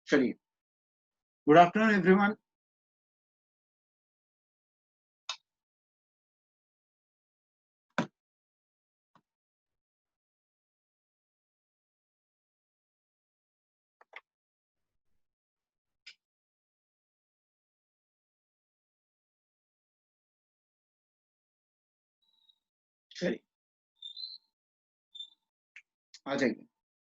चलिए, good afternoon everyone. चलिए आ जाइए।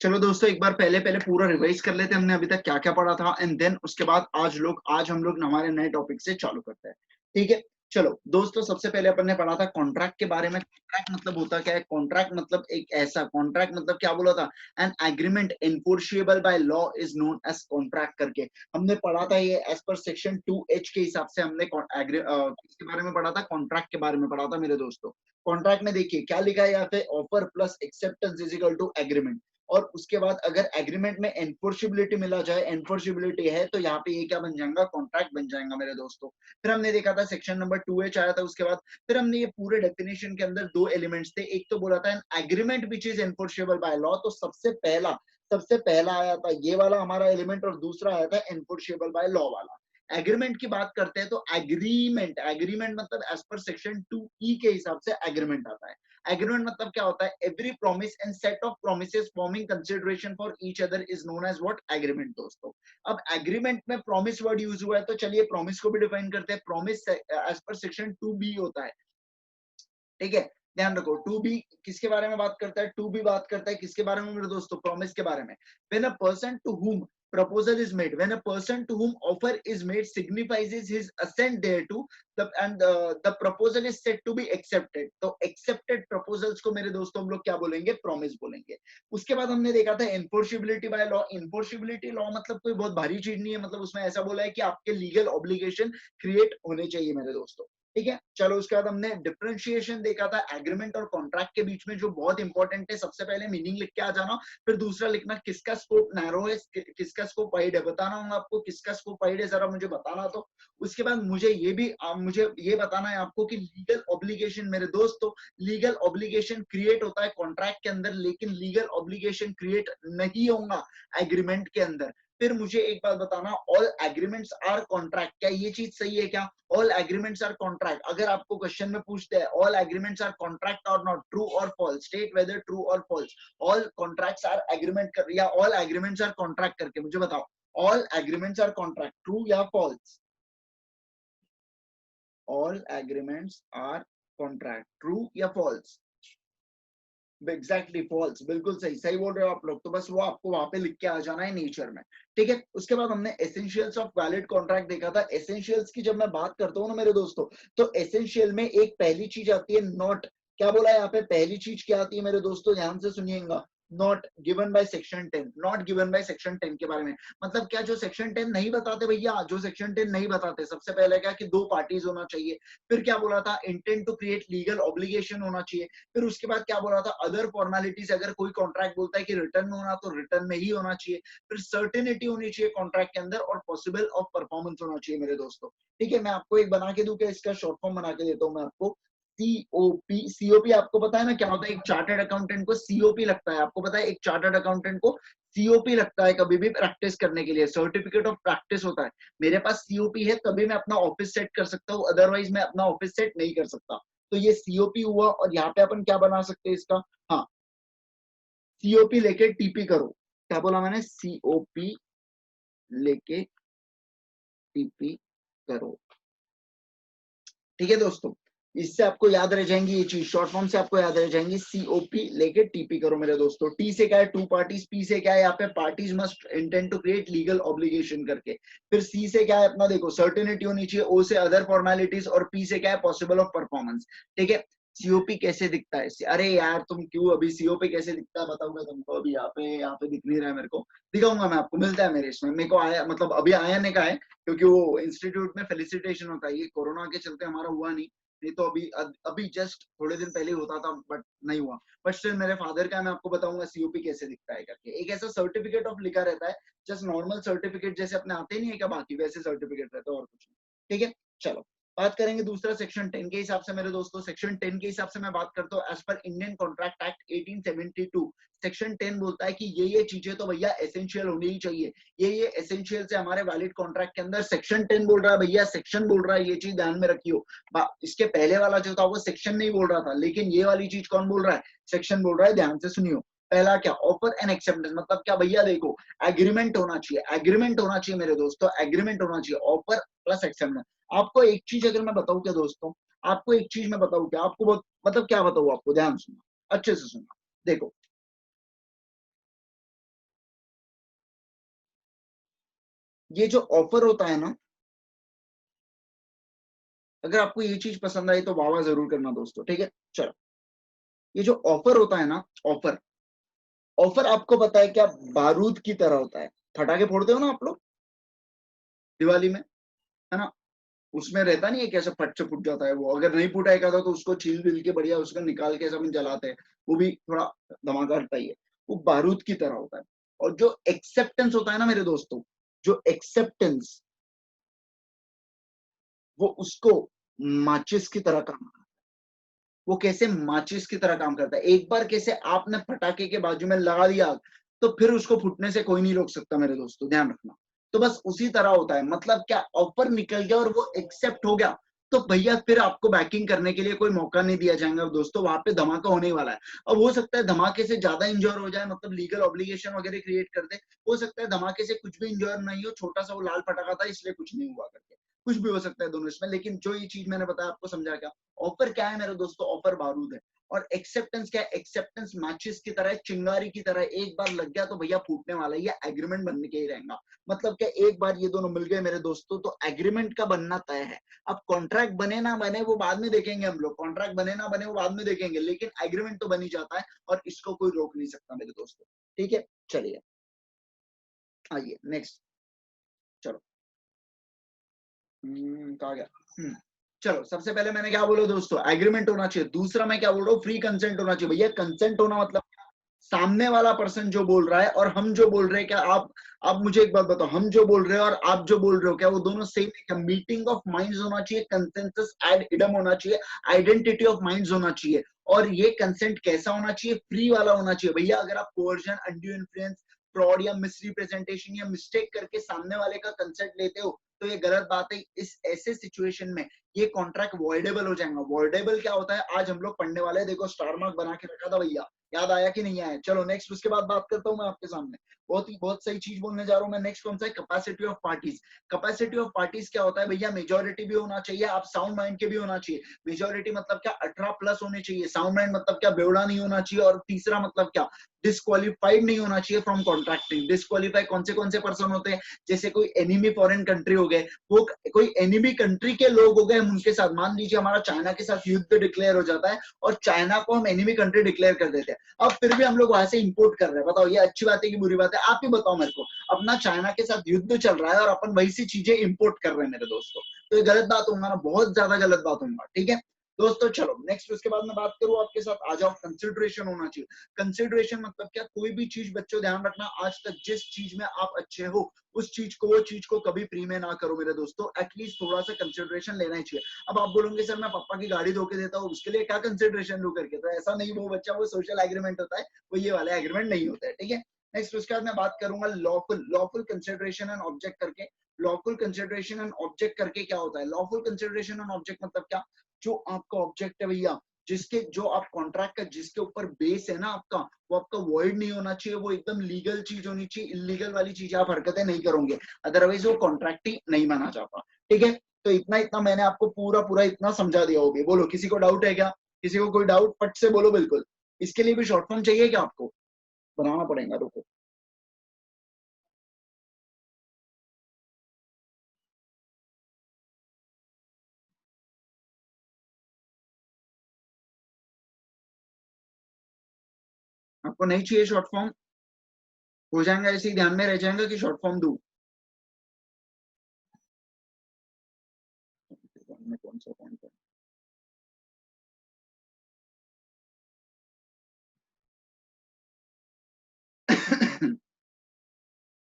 चलो दोस्तों, एक बार पहले पहले पूरा रिवाइज कर लेते हैं हमने अभी तक क्या क्या पढ़ा था, एंड देन उसके बाद आज हम लोग हमारे नए टॉपिक से चालू करते हैं। ठीक है, चलो दोस्तों, सबसे पहले अपन ने पढ़ा था कॉन्ट्रैक्ट के बारे में। कॉन्ट्रैक्ट मतलब होता क्या है? कॉन्ट्रैक्ट मतलब एक ऐसा कॉन्ट्रैक्ट मतलब क्या बोला था? An agreement enforceable by law is known as contract करके हमने पढ़ा था। ये एज पर सेक्शन 2H के हिसाब से हमने किसके बारे में पढ़ा था? कॉन्ट्रैक्ट के बारे में पढ़ा था मेरे दोस्तों। कॉन्ट्रैक्ट में देखिए क्या लिखा है यहाँ पे, offer plus acceptance is equal to agreement. और उसके बाद अगर एग्रीमेंट में एनफोर्सिबिलिटी मिला जाए, एनफोर्सिबिलिटी है तो यहाँ पे ये क्या बन जाएगा? कॉन्ट्रैक्ट बन जाएगा मेरे दोस्तों। फिर हमने देखा था सेक्शन नंबर 2H आया था। उसके बाद फिर हमने ये पूरे डेफिनेशन के अंदर दो एलिमेंट्स थे। एक तो बोला था an agreement which is enforceable by law, तो सबसे पहला आया था ये वाला हमारा एलिमेंट, और दूसरा आया था एनफोर्सिबल बाय लॉ वाला। एग्रीमेंट की बात करते हैं तो एग्रीमेंट एग्रीमेंट मतलब एज पर सेक्शन 2E के हिसाब से एग्रीमेंट आता है। एग्रीमेंट मतलब क्या होता है? Every promise and set of promises forming consideration for each other is known as what? Agreement दोस्तों। अब एग्रीमेंट में प्रॉमिस वर्ड यूज हुआ है, तो चलिए प्रॉमिस को भी डिफाइन करते हैं। Promise as per section 2B होता है। ठीक है, ध्यान रखो। 2B किसके बारे में बात करता है? 2B बात करता है किसके बारे में मेरे दोस्तों? प्रॉमिस के बारे में। When a person to whom proposal is made, when a person to whom offer is made signifies his assent thereto, the proposal is said to be accepted। तो accepted proposals को मेरे दोस्तों हम लोग क्या बोलेंगे? प्रॉमिस बोलेंगे। उसके बाद हमने देखा था enforceability by law. Enforceability law मतलब कोई बहुत भारी चीज नहीं है, मतलब उसमें ऐसा बोला है कि आपके लीगल ऑब्लिगेशन क्रिएट होने चाहिए मेरे दोस्तों। ठीक है, चलो उसके बाद हमने डिफरेंशिएशन देखा था एग्रीमेंट और कॉन्ट्रैक्ट के बीच में, जो बहुत इंपॉर्टेंट है। सबसे पहले मीनिंग लिख के आ जाना, फिर दूसरा लिखना किसका स्कोप नैरो है, किसका स्कोप वाइड है। बताना होगा आपको किसका स्कोप वाइड है, जरा मुझे बताना। तो उसके बाद मुझे ये बताना है आपको कि लीगल ऑब्लिगेशन मेरे दोस्तों, लीगल ऑब्लिगेशन क्रिएट होता है कॉन्ट्रैक्ट के अंदर, लेकिन लीगल ऑब्लिगेशन क्रिएट नहीं होगा एग्रीमेंट के अंदर। फिर मुझे एक बात बताना, ऑल एग्रीमेंट्स आर कॉन्ट्रैक्ट, क्या ये चीज सही है क्या? All agreements are contract. अगर आपको क्वेश्चन में पूछते हैं ऑल एग्रीमेंट्स आर कॉन्ट्रैक्ट और नॉट, ट्रू और फॉल्स, स्टेट वेदर ट्रू और false. All contracts are agreement कर या ऑल एग्रीमेंट्स आर कॉन्ट्रैक्ट करके मुझे बताओ, all agreements are contract, true या false? All agreements are contract, true या फॉल्स? एग्जैक्टली फॉल्स, बिल्कुल सही सही बोल रहे हो आप लोग। तो बस वो आपको वहां पे लिख के आ जाना है नेचर में। ठीक है, उसके बाद हमने एसेंशियल्स ऑफ वैलिड कॉन्ट्रैक्ट देखा था। एसेंशियल्स की जब मैं बात करता हूँ ना मेरे दोस्तों, तो एसेंशियल में एक पहली चीज आती है नॉट। क्या बोला है यहाँ पे? पहली चीज क्या आती है मेरे दोस्तों? ध्यान से सुनिएगा। Not given by section 10, not given by section 10 के बारे में मतलब क्या? जो सेक्शन 10 नहीं बताते भैया, जो सेक्शन 10 नहीं बताते, सबसे पहले क्या कि दो पार्टीज होना चाहिए। फिर क्या बोला था? Intent to create legal obligation होना चाहिए। फिर उसके बाद क्या बोला था? अदर फॉर्मेलिटीज, अगर कोई कॉन्ट्रैक्ट बोलता है कि रिटर्न में होना तो रिटर्न में ही होना चाहिए। फिर सर्टेनिटी होनी चाहिए कॉन्ट्रैक्ट के अंदर, और पॉसिबल ऑफ परफॉर्मेंस होना चाहिए मेरे दोस्तों। ठीक है, मैं आपको एक बना के दूं क्या? इसका शॉर्ट फॉर्म बना के देता हूं मैं आपको। सीओपी, सीओपी आपको पता है ना क्या होता है? एक चार्टर्ड अकाउंटेंट को सीओपी लगता है, आपको पता है? एक चार्टर्ड अकाउंटेंट को सीओपी लगता है कभी भी प्रैक्टिस करने के लिए, सर्टिफिकेट ऑफ प्रैक्टिस होता है। मेरे पास सीओपी है तभी मैं अपना ऑफिस सेट कर सकता हूँ, अदरवाइज मैं अपना ऑफिस सेट नहीं कर सकता। तो ये सीओपी हुआ, और यहाँ पे अपन क्या बना सकते हैं इसका? हाँ, सीओपी लेके टीपी करो। क्या बोला मैंने? सीओपी लेके टीपी करो। ठीक है दोस्तों, इससे आपको याद रह जाएंगी ये चीज, शॉर्ट फॉर्म से आपको याद रह जाएंगी। सीओपी लेके टीपी करो मेरे दोस्तों। टी से क्या है? To parties. पी से क्या है? यहाँ पे parties must intend to create legal obligation करके। फिर सी से क्या है अपना? देखो सर्टेनिटी होनी चाहिए। ओ से अदर फॉर्मेलिटीज, और पी से क्या है? Possible of performance. ठीक है, सीओपी कैसे दिखता है? अरे यार तुम क्यों अभी सीओपी कैसे दिखता है बताऊंगा तुमको। अभी यहाँ पे दिख नहीं रहा है मेरे को, दिखाऊंगा मैं आपको। मिलता है मेरे इसमें, मेरे को आया मतलब अभी आया ने का है, क्योंकि वो इंस्टीट्यूट में फेलिसिटेशन होता है। ये कोरोना के चलते हमारा हुआ नहीं, नहीं तो अभी जस्ट थोड़े दिन पहले होता था, बट नहीं हुआ। बट स्टिल मेरे फादर का मैं आपको बताऊंगा सीओपी कैसे दिखता है करके। एक ऐसा सर्टिफिकेट ऑफ लिखा रहता है, जस्ट नॉर्मल सर्टिफिकेट जैसे अपने आते नहीं है क्या बाकी, वैसे सर्टिफिकेट रहता है और कुछ नहीं। ठीक है, चलो बात करेंगे दूसरा सेक्शन 10 के हिसाब से मेरे दोस्तों। सेक्शन 10 के हिसाब से मैं बात करता हूँ as per Indian contract act 1872। Section 10 बोलता है कि ये चीजें तो भैया एसेंशियल होनी ही चाहिए, ये एसेंशियल से हमारे वैलिड कॉन्ट्रैक्ट के अंदर। सेक्शन 10 बोल रहा है भैया, सेक्शन बोल रहा है, ये चीज ध्यान में रखियो। इसके पहले वाला जो था वो सेक्शन नहीं बोल रहा था, लेकिन ये वाली चीज कौन बोल रहा है, सेक्शन बोल रहा है। ध्यान से सुनियो। पहला क्या, ऑफर एंड एक्सेप्टेंस, मतलब क्या भैया देखो, एग्रीमेंट होना चाहिए, एग्रीमेंट होना चाहिए मेरे दोस्तों, एग्रीमेंट होना चाहिए, ऑफर प्लस एक्सेप्टेंस। आपको एक चीज अगर मैं बताऊं क्या दोस्तों, आपको एक चीज मैं बताऊं क्या, आपको बहुत मतलब क्या बताऊं आपको, ध्यान सुनो, अच्छे से सुनो। देखो, ये जो ऑफर होता है ना, अगर आपको ये चीज पसंद आई तो वाह वाह जरूर करना दोस्तों, ठीक है। चलो, ये जो ऑफर होता है ना, ऑफर, ऑफर आपको पता है क्या, बारूद की तरह होता है। फटाके फोड़ते हो ना आप लोग दिवाली में, है ना, उसमें रहता नहीं है कैसे फट से फूट जाता है वो, अगर नहीं फूटा एक आधा तो उसको छील बिल के बढ़िया उसको निकाल के सब जलाते हैं, वो भी थोड़ा धमाका हटता ही है, वो बारूद की तरह होता है। और जो एक्सेप्टेंस होता है ना मेरे दोस्तों, जो एक्सेप्टेंस, वो उसको माचिस की तरह काम, वो कैसे माचिस की तरह काम करता है। एक बार कैसे आपने पटाखे के बाजू में लगा दिया आग, तो फिर उसको फूटने से कोई नहीं रोक सकता मेरे दोस्तों, ध्यान रखना। तो बस उसी तरह होता है, मतलब क्या, ऑफर निकल गया और वो एक्सेप्ट हो गया, तो भैया फिर आपको बैकिंग करने के लिए कोई मौका नहीं दिया जाएगा दोस्तों, वहां पे धमाका होने वाला है। अब हो सकता है धमाके से ज्यादा इंजोर हो जाए, मतलब लीगल ऑब्लिगेशन वगैरह क्रिएट कर दे, हो सकता है धमाके से कुछ भी इंजोर नहीं हो, छोटा सा वो लाल पटाखा था इसलिए कुछ नहीं हुआ करके, कुछ भी हो सकता है दोनों इसमें। लेकिन जो ये चीज मैंने बताया आपको समझा क्या, ऑफर क्या है मेरे दोस्तों, ऑफर बारूद है। और एक्सेप्टेंस क्या है, एक्सेप्टेंस माचिस की तरह है, चिंगारी की तरह, एक बार लग गया तो भैया फूटने वाला है, ये एग्रीमेंट बनने के ही रहेगा। मतलब क्या, एक बार ये दोनों मिल गए मेरे दोस्तों तो एग्रीमेंट का बनना तय है। अब कॉन्ट्रैक्ट बने ना बने वो बाद में देखेंगे हम लोग, कॉन्ट्रैक्ट बने ना बने वो बाद में देखेंगे, लेकिन एग्रीमेंट तो बन ही जाता है और इसको कोई रोक नहीं सकता मेरे दोस्तों, ठीक है। चलिए आइए नेक्स्ट, चलो। कहा गया। चलो, सबसे पहले मैंने क्या बोला दोस्तों, एग्रीमेंट होना चाहिए। दूसरा मैं क्या बोल रहा हूँ, फ्री कंसेंट होना चाहिए। भैया कंसेंट होना मतलब सामने वाला पर्सन जो बोल रहा है और हम जो बोल रहे हैं, क्या आप मुझे एक बात बताओ, हम जो बोल रहे हैं और आप जो बोल रहे हो, क्या वो दोनों सेम है क्या? मीटिंग ऑफ माइंड्स होना चाहिए, कंसेंसस एड इडम होना चाहिए, आइडेंटिटी ऑफ माइंड्स होना चाहिए। और ये कंसेंट कैसा होना चाहिए, फ्री वाला होना चाहिए। भैया अगर आप कोवर्जन, अनड्यू इन्फ्लुएंस, फ्रॉड या मिसरिप्रेजेंटेशन या मिस्टेक करके सामने वाले का कंसेंट लेते हो तो ये गलत बात है। इस ऐसे सिचुएशन में ये कॉन्ट्रैक्ट वॉइडेबल हो जाएगा। वॉइडेबल क्या होता है, आज हम लोग पढ़ने वाले हैं, देखो स्टार मार्क बना के रखा था भैया, याद आया कि नहीं आया। चलो नेक्स्ट, उसके बाद बात करता हूँ मैं आपके सामने, बहुत सही चीज बोलने जा रहा हूँ मैं। नेक्स्ट कौन सा है, capacity of parties. Capacity of parties क्या होता है भैया, मेजोरिटी भी होना चाहिए, आप साउंड माइंड के भी होना चाहिए। मेजोरिटी मतलब क्या, 18 प्लस होनी चाहिए। साउंड माइंड मतलब क्या, बेवड़ा नहीं होना चाहिए। और तीसरा मतलब क्या, डिस्क्वालीफाइड नहीं होना चाहिए फ्रॉम कॉन्ट्रैक्टिंग। डिस्क्वालीफाई कौन से पर्सन होते हैं, जैसे कोई एनिमी फॉरेन कंट्री हो गए, वो कोई एनिमी कंट्री के लोग हो गए, हम उनके साथ, मान लीजिए हमारा चाइना के साथ युद्ध डिक्लेयर हो जाता है और चाइना को हम एनिमी कंट्री डिक्लेयर कर देते हैं, अब फिर भी हम लोग वहां से इंपोर्ट कर रहे हैं, बताओ ये अच्छी बात है कि बुरी बात है, आप ही बताओ मेरे को। अपना चाइना के साथ युद्ध चल रहा है और अपन वही सी चीजें इंपोर्ट कर रहे हैं मेरे दोस्तों, तो ये गलत बात होगा ना, बहुत ज्यादा गलत बात होगा, ठीक है दोस्तों। चलो नेक्स्ट, उसके बाद मैं बात करूं आपके साथ, आ जाओ, कंसिडरेशन होना चाहिए। कंसिडरेशन मतलब क्या, कोई भी चीज बच्चों ध्यान रखना, आज तक जिस चीज में आप अच्छे हो उस चीज को, वो चीज को कभी फ्री में ना करो मेरे दोस्तों, एटलीस्ट थोड़ा सा कंसिडरेशन लेना ही चाहिए। अब आप बोलोगे सर मैं पापा की गाड़ी धोके देता हूँ उसके लिए क्या कंसिडरेशन लू करके, तो ऐसा नहीं, वो बच्चा, वो सोशल एग्रीमेंट होता है, वो ये वाला एग्रीमेंट नहीं होता है, ठीक है। नेक्स्ट, उसके बाद मैं बात करूंगा lawful, lawful consideration and object करके। लॉफुल कंसिडरेशन एंड ऑब्जेक्ट करके क्या होता है, लॉफुल कंसिडरेशन एंड ऑब्जेक्ट मतलब क्या, जो आपका ऑब्जेक्ट है भैया, जिसके जो आप कॉन्ट्रैक्ट का जिसके ऊपर बेस है ना आपका, वो आपका वॉइड नहीं होना चाहिए, वो एकदम लीगल चीज होनी चाहिए, इलीगल वाली चीज आप हरकतें नहीं करोगे, अदरवाइज वो कॉन्ट्रैक्ट ही नहीं माना जाता, ठीक है। तो इतना इतना मैंने आपको पूरा पूरा इतना समझा दिया होगी। बोलो किसी को डाउट है क्या, किसी को कोई डाउट फट से बोलो बिल्कुल। इसके लिए भी शॉर्ट फॉर्म चाहिए क्या आपको, बनाना पड़ेगा, रुको। आपको नहीं चाहिए शॉर्ट फॉर्म, हो जाएगा ऐसे ही ध्यान में रह जाएगा कि शॉर्ट फॉर्म दू। कौन सा पॉइंट है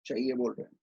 चाहिए बोल रहे हैं।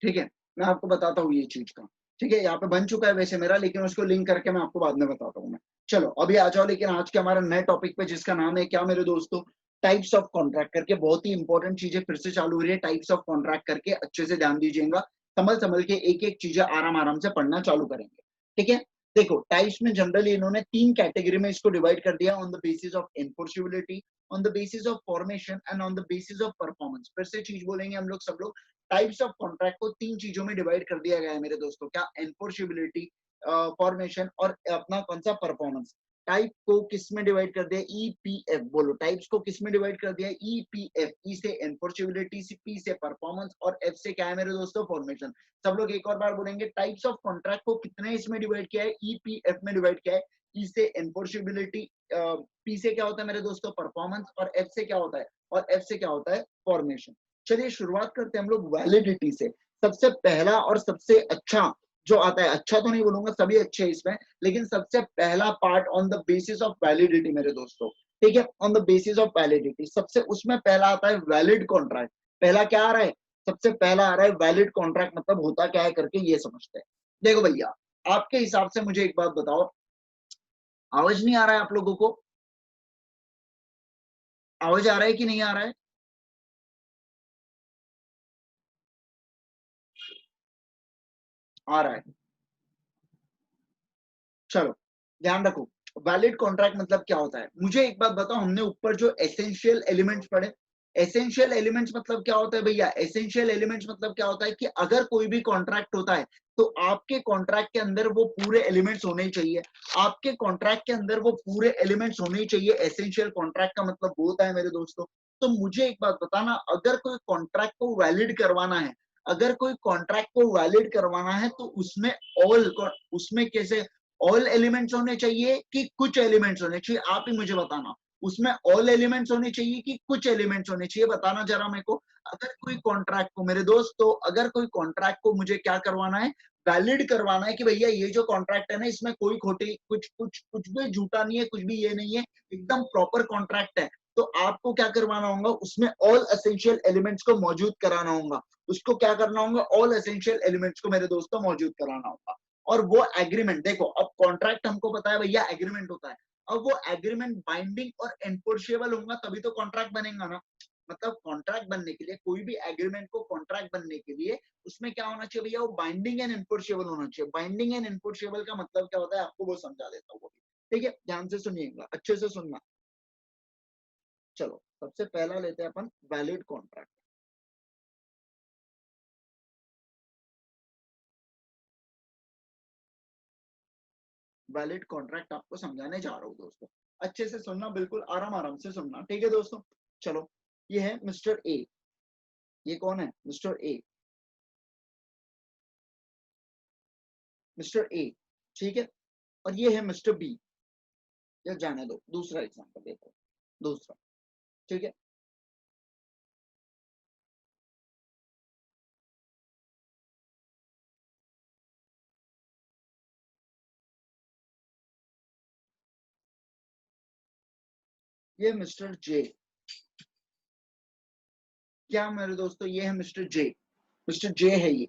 ठीक है, मैं आपको बताता हूँ ये चीज का। ठीक है, यहाँ पे बन चुका है वैसे मेरा, लेकिन उसको लिंक करके मैं आपको बाद में बताता हूँ मैं। चलो अभी आ जाओ लेकिन आज के हमारा नए टॉपिक पे, जिसका नाम है क्या मेरे दोस्तों, टाइप्स ऑफ कॉन्ट्रैक्ट करके। बहुत ही इंपॉर्टेंट चीजें फिर से चालू हो रही है, टाइप्स ऑफ कॉन्ट्रैक्ट करके अच्छे से ध्यान दीजिएगा, संभल संभल के एक एक चीजें आराम आराम से पढ़ना चालू करेंगे। ठीक है, देखो टाइप्स में जनरली इन्होंने 3 कैटेगरी में इसको डिवाइड कर दिया, on the basis of enforceability, on the basis of formation and on the basis of performance. फिर से चीज बोलेंगे हम लोग सब लोग, टाइप्स ऑफ कॉन्ट्रैक्ट को 3 चीजों में डिवाइड कर दिया गया है मेरे दोस्तों, क्या, एनफोर्सिबिलिटी, फॉर्मेशन और अपना कौन सा, परफॉर्मेंस। टाइप को किस में डिवाइड कर दिया, ईपीएफ, बोलो टाइप्स को किस में डिवाइड कर दिया, ईपीएफ, ई से एनफोर्सिबिलिटी, पी से परफॉर्मेंस और एफ से क्या है मेरे दोस्तों, फॉर्मेशन। सब लोग एक और बार बोलेंगे, टाइप्स ऑफ कॉन्ट्रैक्ट को कितने इसमें डिवाइड किया है, ईपीएफ में डिवाइड किया है, ई से एनफोर्सिबिलिटी, पी से क्या होता है मेरे दोस्तों, परफॉर्मेंस, और एफ से क्या होता है, और एफ से क्या होता है, फॉर्मेशन। चलिए शुरुआत करते हैं हम लोग वैलिडिटी से। सबसे पहला और सबसे अच्छा जो आता है, अच्छा तो नहीं बोलूंगा, सभी अच्छे इसमें, लेकिन सबसे पहला part on the basis of validity मेरे दोस्तों। ठीक है, on the basis of validity सबसे उसमें पहला आता है वैलिड कॉन्ट्रैक्ट। पहला क्या आ रहा है, सबसे पहला आ रहा है वैलिड कॉन्ट्रैक्ट, मतलब होता क्या है करके ये समझते हैं। देखो भैया, आपके हिसाब से मुझे एक बात बताओ, आवाज नहीं आ रहा है आप लोगों को, आवाज आ रहा है कि नहीं आ रहा है, आ रहा है, चलो ध्यान रखो। वैलिड कॉन्ट्रैक्ट मतलब क्या होता है, मुझे एक बात बताओ, हमने ऊपर जो एसेंशियल एलिमेंट्स पढ़े, एसेंशियल एलिमेंट्स मतलब क्या होता है भैया, एसेंशियल एलिमेंट्स मतलब क्या होता है कि अगर कोई भी कॉन्ट्रैक्ट होता है तो आपके कॉन्ट्रैक्ट के अंदर वो पूरे एलिमेंट्स होने चाहिए, आपके कॉन्ट्रैक्ट के अंदर वो पूरे एलिमेंट्स होने चाहिए। एसेंशियल कॉन्ट्रैक्ट का मतलब वो होता है मेरे दोस्तों। तो मुझे एक बात बताना, अगर कोई कॉन्ट्रैक्ट को वैलिड करवाना है, अगर कोई कॉन्ट्रैक्ट को वैलिड करवाना है तो उसमें ऑल, उसमें कैसे, ऑल एलिमेंट्स होने चाहिए कि कुछ एलिमेंट्स होने चाहिए, आप ही मुझे बताना। उसमें ऑल एलिमेंट्स होने चाहिए कि कुछ एलिमेंट्स होने चाहिए, बताना जरा मेरे को। अगर कोई कॉन्ट्रैक्ट को मेरे दोस्त, तो अगर कोई कॉन्ट्रैक्ट को मुझे क्या करवाना है, वैलिड करवाना है कि भैया ये जो कॉन्ट्रैक्ट है ना, इसमें कोई खोटी, कुछ कुछ कुछ भी झूठा नहीं है, कुछ भी ये नहीं है, एकदम प्रॉपर कॉन्ट्रैक्ट है, तो आपको क्या करवाना होगा, उसमें ऑल एसेंशियल एलिमेंट्स को मौजूद कराना होगा। उसको क्या करना होगा, ऑल एसेंशियल एलिमेंट्स को मेरे दोस्तों मौजूद कराना होगा। और वो एग्रीमेंट, देखो अब कॉन्ट्रैक्ट हमको पता है भैया एग्रीमेंट होता है, अब वो एग्रीमेंट बाइंडिंग और एनफोर्सेबल होगा तभी तो कॉन्ट्रैक्ट बनेगा ना। मतलब कॉन्ट्रैक्ट बनने के लिए, कोई भी एग्रीमेंट को कॉन्ट्रैक्ट बनने के लिए उसमें क्या होना चाहिए भैया, वो बाइंडिंग एंड एनफोर्सेबल होना चाहिए। बाइंडिंग एंड एनफोर्सेबल का मतलब क्या होता है, आपको वो समझा देता हूँ। ठीक है, ध्यान से सुनिएगा, अच्छे से सुनना। चलो सबसे पहला लेते हैं अपन वैलिड कॉन्ट्रैक्ट। वैलिड कॉन्ट्रैक्ट आपको समझाने जा रहा हूँ दोस्तों, अच्छे से सुनना, बिल्कुल आराम आराम से सुनना। ठीक है दोस्तों, चलो ये है मिस्टर ए, ये कौन है, मिस्टर ए, मिस्टर ए, ठीक है, और ये है मिस्टर बी। या जाने दो, दूसरा एग्जांपल देखो, दूसरा, ठीक है, ये मिस्टर जे, क्या मेरे दोस्तों, ये है मिस्टर जे, मिस्टर जे है ये।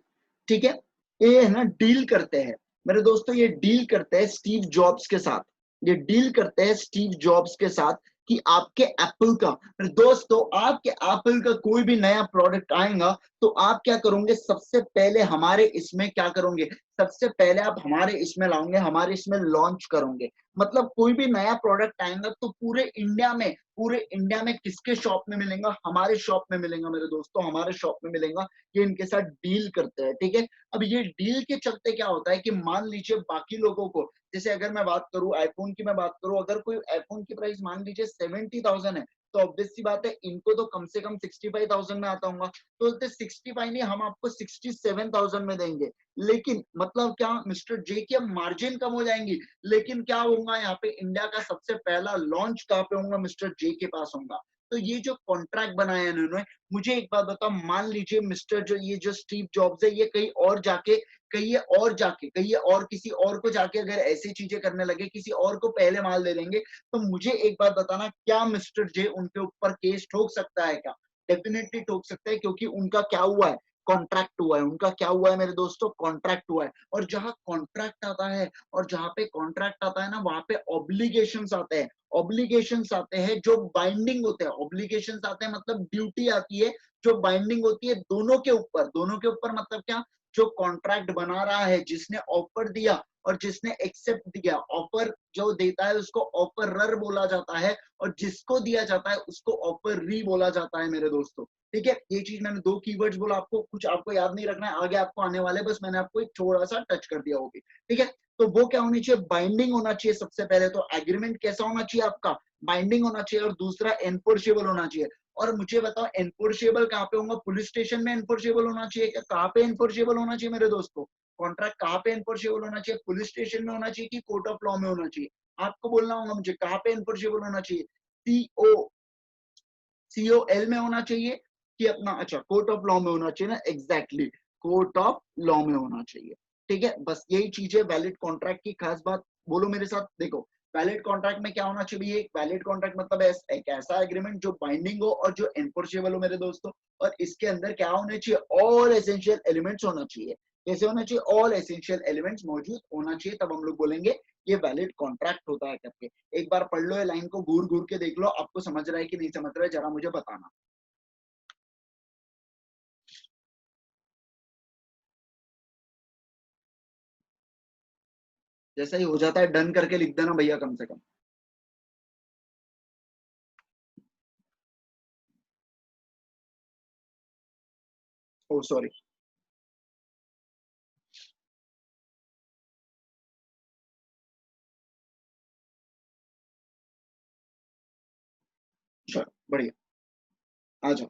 ठीक है, ये है ना डील करते हैं मेरे दोस्तों, ये डील करते हैं स्टीव जॉब्स के साथ, ये डील करते हैं स्टीव जॉब्स के साथ कि आपके एप्पल का, मेरे दोस्तों आपके एप्पल का कोई भी नया प्रोडक्ट आएगा तो आप क्या करोगे, सबसे पहले हमारे इसमें क्या करोगे, सबसे पहले आप हमारे इसमें लाओगे, हमारे इसमें लॉन्च करोगे। मतलब कोई भी नया प्रोडक्ट आएगा तो पूरे इंडिया में, पूरे इंडिया में किसके शॉप में मिलेगा, हमारे शॉप में मिलेगा मेरे दोस्तों, हमारे शॉप में मिलेगा। ये इनके साथ डील करते हैं। ठीक है, अब ये डील के चलते क्या होता है कि मान लीजिए बाकी लोगों को, जैसे अगर मैं बात करूं आईफोन की, मैं बात करूं, अगर कोई आईफोन की प्राइस मान लीजिए 70,000 है, तो ऑब्वियस सी बात है इनको तो कम से कम 65,000 में आता होगा, तो 65 नहीं, हम आपको 67,000 में देंगे। लेकिन मतलब क्या, मिस्टर जे की अब मार्जिन कम हो जाएंगी, लेकिन क्या होगा, यहाँ पे इंडिया का सबसे पहला लॉन्च कहाँ पे होगा, मिस्टर जे के पास होगा। तो ये जो कॉन्ट्रैक्ट बनाया इन्होंने, मुझे एक बात बताओ, मान लीजिए मिस्टर जो, ये जो स्टीव जॉब्स है, ये कहीं और जाके, कहीं और जाके, कहीं और किसी और को जाके अगर ऐसी चीजें करने लगे, किसी और को पहले माल दे देंगे, तो मुझे एक बात बताना, क्या मिस्टर जे उनके ऊपर केस ठोक सकता है क्या, डेफिनेटली ठोक सकता है, क्योंकि उनका क्या हुआ है, कॉन्ट्रैक्ट हुआ है, उनका क्या हुआ है मेरे दोस्तों, कॉन्ट्रैक्ट हुआ है। और जहां कॉन्ट्रैक्ट आता है और जहां पे कॉन्ट्रैक्ट आता है ना, वहां पे ऑब्लिगेशंस आते हैं, ऑब्लिगेशंस आते हैं जो बाइंडिंग होते हैं, ऑब्लिगेशंस आते हैं मतलब ड्यूटी आती है जो बाइंडिंग होती है दोनों के ऊपर। दोनों के ऊपर मतलब क्या, जो कॉन्ट्रैक्ट बना रहा है, जिसने ऑफर दिया और जिसने एक्सेप्ट दिया, ऑफर जो देता है उसको ऑफरर बोला जाता है और जिसको दिया जाता है उसको ऑफररी बोला जाता है मेरे दोस्तों। ठीक है, ये चीज मैंने दो कीवर्ड्स बोला, आपको कुछ आपको याद नहीं रखना है, आगे आपको आने वाले, बस मैंने आपको एक थोड़ा सा टच कर दिया होगी। ठीक है, तो वो क्या होनी चाहिए, बाइंडिंग होना चाहिए सबसे पहले तो। एग्रीमेंट कैसा होना चाहिए आपका, बाइंडिंग होना चाहिए। और दूसरा एनफोर्सेबल होना चाहिए। और मुझे बताओ एनफोर्सेबल कहाँ पे होगा, पुलिस स्टेशन में एनफोर्सेबल होना चाहिए क्या, कहाँ पे एनफोर्सेबल होना चाहिए मेरे दोस्तों, कॉन्ट्रैक्ट कहाँ पे एनफोर्सेबल होना चाहिए, पुलिस स्टेशन में होना चाहिए कि कोर्ट ऑफ लॉ में होना चाहिए, आपको बोलना होगा मुझे कहाँ पे एनफोर्सेबल होना चाहिए। COL में होना चाहिए कि अपना, अच्छा कोर्ट ऑफ लॉ में होना चाहिए ना, एग्जैक्टली कोर्ट ऑफ लॉ में होना चाहिए। ठीक है, बस यही चीज है वैलिड कॉन्ट्रैक्ट की खास बात। बोलो मेरे साथ, देखो वैलिड कॉन्ट्रैक्ट में क्या होना चाहिए, एक वैलिड कॉन्ट्रैक्ट मतलब एक ऐसा एग्रीमेंट जो बाइंडिंग हो और जो एनफोर्सेबल हो मेरे दोस्तों। और इसके अंदर क्या होना चाहिए, ऑल एसेंशियल एलिमेंट्स होना चाहिए। कैसे होना चाहिए, ऑल एसेंशियल एलिमेंट्स मौजूद होना चाहिए, तब हम लोग बोलेंगे ये वैलिड कॉन्ट्रैक्ट होता है करके। एक बार पढ़ लो ये लाइन को, घूर घूर के देख लो, आपको समझ रहा है कि नहीं समझ रहा है, जरा मुझे बताना। जैसा ही हो जाता है डन करके लिख देना भैया कम से कम। ओ सॉरी, चलो बढ़िया, आ जाओ।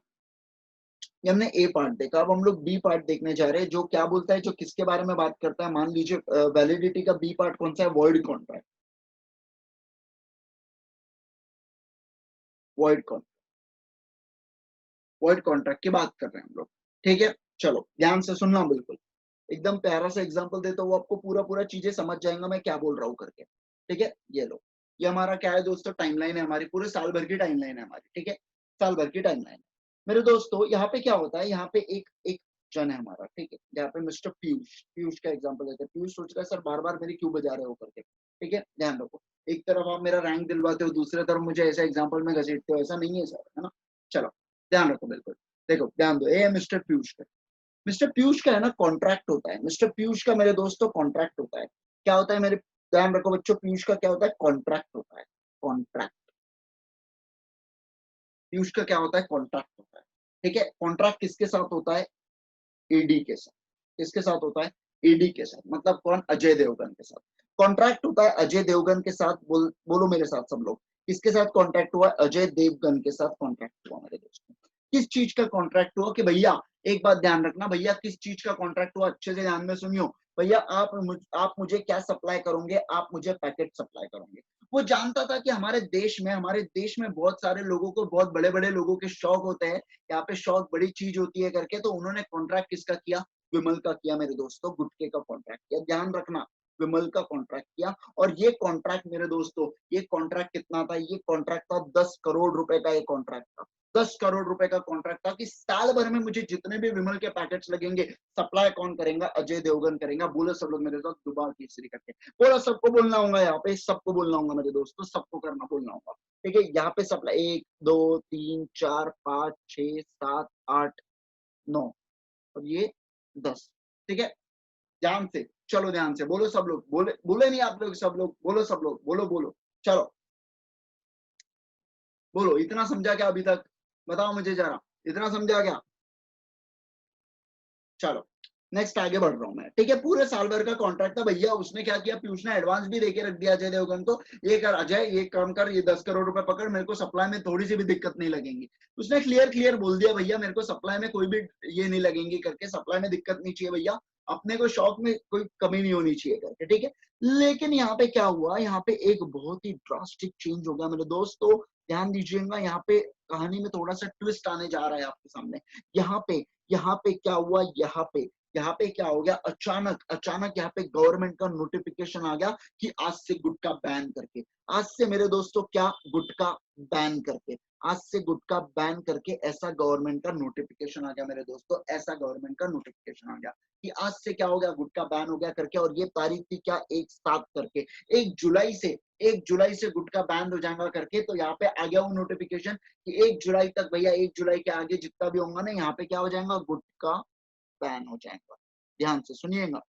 ये हमने ए पार्ट देखा, अब हम लोग बी पार्ट देखने जा रहे हैं, जो क्या बोलता है, जो किसके बारे में बात करता है। मान लीजिए वैलिडिटी का बी पार्ट कौन सा है, void contract. Void contract, void contract की बात कर रहे हैं हम लोग। ठीक है, चलो ध्यान से सुनना, बिल्कुल एकदम प्यारा सा एग्जांपल देता हूँ, आपको पूरा पूरा चीजें समझ जाएगा मैं क्या बोल रहा हूँ करके। ठीक है, ये लो, ये हमारा क्या है दोस्तों, टाइमलाइन है हमारी, पूरे साल भर की टाइमलाइन है हमारी। ठीक है, साल भर की टाइमलाइन मेरे दोस्तों। यहाँ पे क्या होता है, यहाँ पे एक एक जन है हमारा, ठीक है, यहाँ पे मिस्टर पीयूष, पीयूष का एग्जांपल देते हैं। पीयूष सोच रहा है सर बार बार मेरी क्यों बजा रहे हो करके। ठीक है, ध्यान रखो, एक तरफ आप मेरा रैंक दिलवाते हो, दूसरे तरफ मुझे ऐसा एग्जाम्पल में घसीटते हो, ऐसा नहीं है सर, है ना। चलो ध्यान रखो, बिल्कुल देखो ध्यान दो, ये मिस्टर पीयूष का, मिस्टर पीयूष का है ना कॉन्ट्रैक्ट होता है। मिस्टर पीयूष का मेरे दोस्तों कॉन्ट्रैक्ट होता है। क्या होता है मेरे, ध्यान रखो बच्चों, पीयूष का क्या होता है, कॉन्ट्रैक्ट होता है। कॉन्ट्रैक्ट, पीयूष का क्या होता है, कॉन्ट्रैक्ट होता है। ठीक है, कॉन्ट्रैक्ट किसके साथ होता है, ईडी के साथ। किसके साथ होता है, ईडी के साथ, मतलब कौन, अजय देवगन के साथ कॉन्ट्रैक्ट होता है। अजय देवगन के साथ, बोलो मेरे साथ सब लोग, किसके साथ कॉन्ट्रैक्ट हुआ, अजय देवगन के साथ कॉन्ट्रैक्ट हुआ मेरे दोस्तों। किस चीज का कॉन्ट्रैक्ट हुआ, कि भैया एक बात ध्यान रखना, भैया किस चीज का कॉन्ट्रैक्ट हुआ, अच्छे से ध्यान में सुनियो। भैया आप मुझे क्या सप्लाई करोगे, आप मुझे पैकेट सप्लाई करोगे। वो जानता था कि हमारे देश में बहुत सारे लोगों को, बहुत बड़े बड़े लोगों के शौक होते हैं, यहाँ पे शौक बड़ी चीज होती है करके, तो उन्होंने कॉन्ट्रैक्ट किसका किया, विमल का किया मेरे दोस्तों, गुटके का कॉन्ट्रैक्ट किया, ध्यान रखना, विमल का कॉन्ट्रैक्ट किया। और ये कॉन्ट्रैक्ट मेरे दोस्तों, ये कॉन्ट्रैक्ट कितना था, ये कॉन्ट्रैक्ट था 10 करोड़ रुपए का, ये कॉन्ट्रैक्ट था 10 करोड़ रुपए का कॉन्ट्रैक्ट था, कि साल भर में मुझे जितने भी विमल के पैकेट्स लगेंगे, सप्लाई कौन करेगा, अजय देवगन करेगा। बोलो सब लोग मेरे साथ, दुबारा तीसरी करके बोलो, सबको बोलना होगा, यहाँ पे सबको बोलना होगा मेरे दोस्तों, सबको करना बोलना होगा। ठीक है, यहाँ पे सप्लाई 1 2 3 4 5 6 7 8 9 और ये 10। ठीक है, ध्यान से, चलो ध्यान से बोलो सब लोग, बोले बोले नहीं आप लोग, सब लोग बोलो, सब लोग बोलो बोलो, चलो बोलो, इतना समझा क्या अभी तक, बताओ मुझे जरा, इतना समझा क्या। चलो नेक्स्ट आगे बढ़ रहा हूँ मैं। ठीक है, पूरे साल भर का कॉन्ट्रैक्ट था भैया, उसने क्या किया, पीयूष ने एडवांस भी देके रख दिया अजय देवगन को, ये कर अजय, ये काम कर, ये 10 करोड़ रुपए पकड़, मेरे को सप्लाई में थोड़ी सी भी दिक्कत नहीं लगेंगी। उसने क्लियर क्लियर बोल दिया, भैया मेरे को सप्लाई में कोई भी ये नहीं लगेंगी करके, सप्लाई में दिक्कत नहीं चाहिए भैया, अपने को शौक में कोई कमी नहीं होनी चाहिए करके। ठीक है, लेकिन यहाँ पे क्या हुआ, यहाँ पे एक बहुत ही ड्रास्टिक चेंज हो गया मेरे दोस्तों, ध्यान दीजिएगा, यहाँ पे कहानी में थोड़ा सा ट्विस्ट आने जा रहा है आपके सामने। यहाँ पे क्या हुआ, यहाँ पे क्या हो गया, अचानक अचानक यहाँ पे गवर्नमेंट का नोटिफिकेशन आ गया कि आज से गुटखा बैन करके, आज से मेरे दोस्तों क्या, गुटखा बैन करके, आज से गुटखा बैन करके ऐसा गवर्नमेंट का नोटिफिकेशन आ गया मेरे दोस्तों, ऐसा गवर्नमेंट का नोटिफिकेशन आ गया कि आज से क्या हो गया, गुटखा बैन हो गया करके। और ये तारीख थी क्या, 1/7 करके, 1 जुलाई से गुटखा बैन हो जाएगा करके। तो यहाँ पे आ गया वो नोटिफिकेशन कि 1 जुलाई तक भैया, 1 जुलाई के आगे जितना भी होगा ना, यहाँ पे क्या हो जाएगा, गुटखा बैन हो जाएगा। ध्यान से सुनिएगा।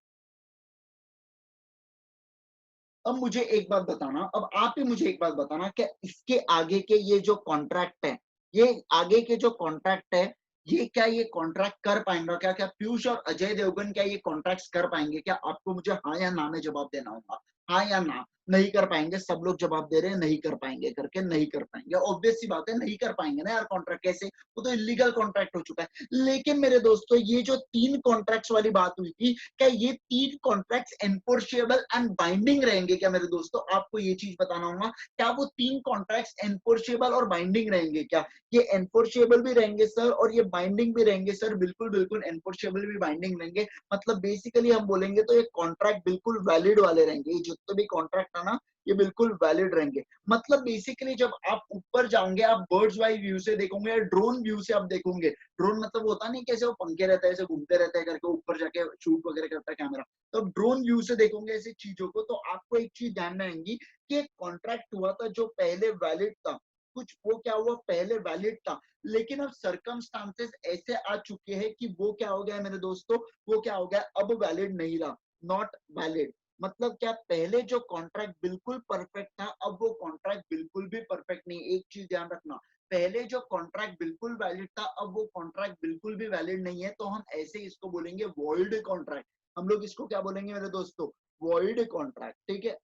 अब मुझे एक बात बताना, अब आप ही मुझे एक बात बताना, क्या इसके आगे के ये जो कॉन्ट्रैक्ट है, ये आगे के जो कॉन्ट्रैक्ट है, ये क्या ये कॉन्ट्रैक्ट कर पाएंगे क्या? क्या पीयूष और अजय देवगन क्या ये कॉन्ट्रैक्ट कर पाएंगे क्या? आपको मुझे हाँ या ना में जवाब देना होगा, हाँ या ना। नहीं कर पाएंगे, सब लोग जवाब दे रहे हैं नहीं कर पाएंगे करके, नहीं कर पाएंगे। ऑब्वियस सी बात है, नहीं कर पाएंगे ना यार कॉन्ट्रैक्ट, कैसे, वो तो इलीगल कॉन्ट्रैक्ट हो चुका है। लेकिन मेरे दोस्तों, ये जो 3 कॉन्ट्रैक्ट्स वाली बात हुई थी, क्या ये 3 कॉन्ट्रैक्ट्स एनफोर्सेबल एंड बाइंडिंग रहेंगे क्या मेरे दोस्तों? आपको ये चीज बताना होगा, क्या वो 3 कॉन्ट्रैक्ट्स एनफोर्सेबल और बाइंडिंग रहेंगे क्या? ये एनफोर्सेबल भी रहेंगे सर और ये बाइंडिंग भी रहेंगे सर, बिल्कुल बिल्कुल एनफोर्सेबल भी बाइंडिंग रहेंगे। मतलब बेसिकली हम बोलेंगे तो ये कॉन्ट्रैक्ट बिल्कुल वैलिड वाले रहेंगे, ये जितने भी कॉन्ट्रैक्ट है ना, ये बिल्कुल वैलिड रहेंगे। मतलब बेसिकली जब आप ऊपर जाओगे, आप बर्ड्स वाई व्यू से देखोगे या ड्रोन व्यू से आप देखोगे, ड्रोन मतलब होता नहीं कैसे वो पंखे रहता है ऐसे घूमते रहते हैं करके, ऊपर जाके शूट वगैरह करता है कैमरा, तो ड्रोन व्यू से देखोगे ऐसी चीजों को, तो आपको एक चीज ध्यान में आएंगी कि एक कॉन्ट्रैक्ट हुआ था जो पहले वैलिड था, कुछ वो क्या हुआ, पहले वैलिड था, लेकिन अब सर्कमस्टांसेस ऐसे आ चुके हैं कि वो क्या हो गया मेरे दोस्तों, वो क्या हो गया, अब वैलिड नहीं रहा, नॉट वैलिड। मतलब क्या, पहले जो कॉन्ट्रैक्ट बिल्कुल परफेक्ट था, अब वो कॉन्ट्रैक्ट बिल्कुल भी परफेक्ट नहीं। एक चीज ध्यान रखना, पहले जो कॉन्ट्रैक्ट बिल्कुल वैलिड था, अब वो कॉन्ट्रैक्ट बिल्कुल भी वैलिड नहीं है, तो हम ऐसे इसको बोलेंगे वॉइड कॉन्ट्रैक्ट। हम लोग इसको क्या बोलेंगे मेरे दोस्तों, वॉइड कॉन्ट्रैक्ट। ठीक है,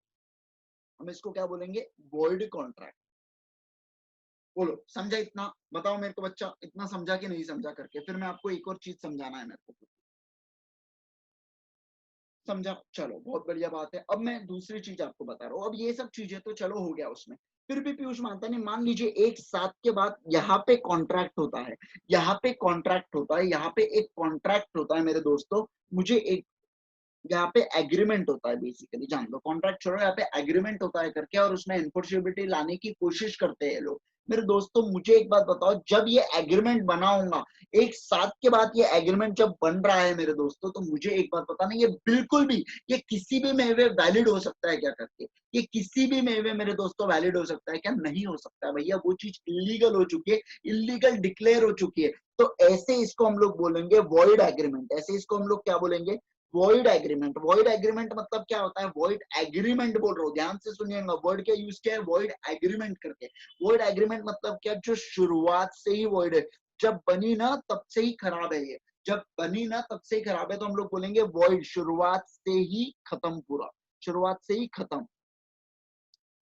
हम इसको क्या बोलेंगे, वॉइड कॉन्ट्रैक्ट। बोलो समझा इतना? बताओ मेरे को बच्चा, इतना समझा कि नहीं समझा करके, फिर मैं आपको एक और चीज समझाना है मेरे को। समझा, चलो बहुत बढ़िया बात है। अब मैं दूसरी चीज आपको बता रहा हूँ। अब ये सब चीजें तो चलो हो गया उसमें, फिर भी पीयूष मानता नहीं, मान लीजिए 1/7 के बाद यहाँ पे कॉन्ट्रैक्ट होता है, यहाँ पे कॉन्ट्रैक्ट होता है, यहाँ पे एक कॉन्ट्रैक्ट होता है मेरे दोस्तों, मुझे एक यहाँ पे एग्रीमेंट होता है, बेसिकली जान लो, कॉन्ट्रैक्ट छोड़ो, यहाँ पे एग्रीमेंट होता है करके, और उसमें एनफोर्सेबिलिटी लाने की कोशिश करते हैं लोग। मेरे दोस्तों मुझे एक बात बताओ, जब ये एग्रीमेंट बना होगा, 1/7 के बाद ये एग्रीमेंट जब बन रहा है मेरे दोस्तों, तो मुझे एक बात बताना, ये बिल्कुल भी, ये किसी भी मेवे वैलिड हो सकता है क्या करके? ये किसी भी मेवे मेरे दोस्तों वैलिड हो सकता है क्या? नहीं हो सकता है भैया, वो चीज इलीगल हो चुकी है, इलीगल डिक्लेयर हो चुकी है। तो ऐसे इसको हम लोग बोलेंगे वॉइड एग्रीमेंट, ऐसे इसको हम लोग क्या बोलेंगे, वॉइड एग्रीमेंट। वॉइड एग्रीमेंट मतलब क्या होता है, वॉइड एग्रीमेंट बोल रहा हूँ, ध्यान से सुनिएगा, वर्ड का यूज किया है वॉइड एग्रीमेंट करके। वॉइड एग्रीमेंट मतलब क्या, जो शुरुआत से ही वॉइड है, जब बनी ना तब से ही खराब है ये, जब बनी ना तब से ही खराब है, तो हम लोग बोलेंगे वॉइड, शुरुआत से ही खत्म, पूरा शुरुआत से ही खत्म।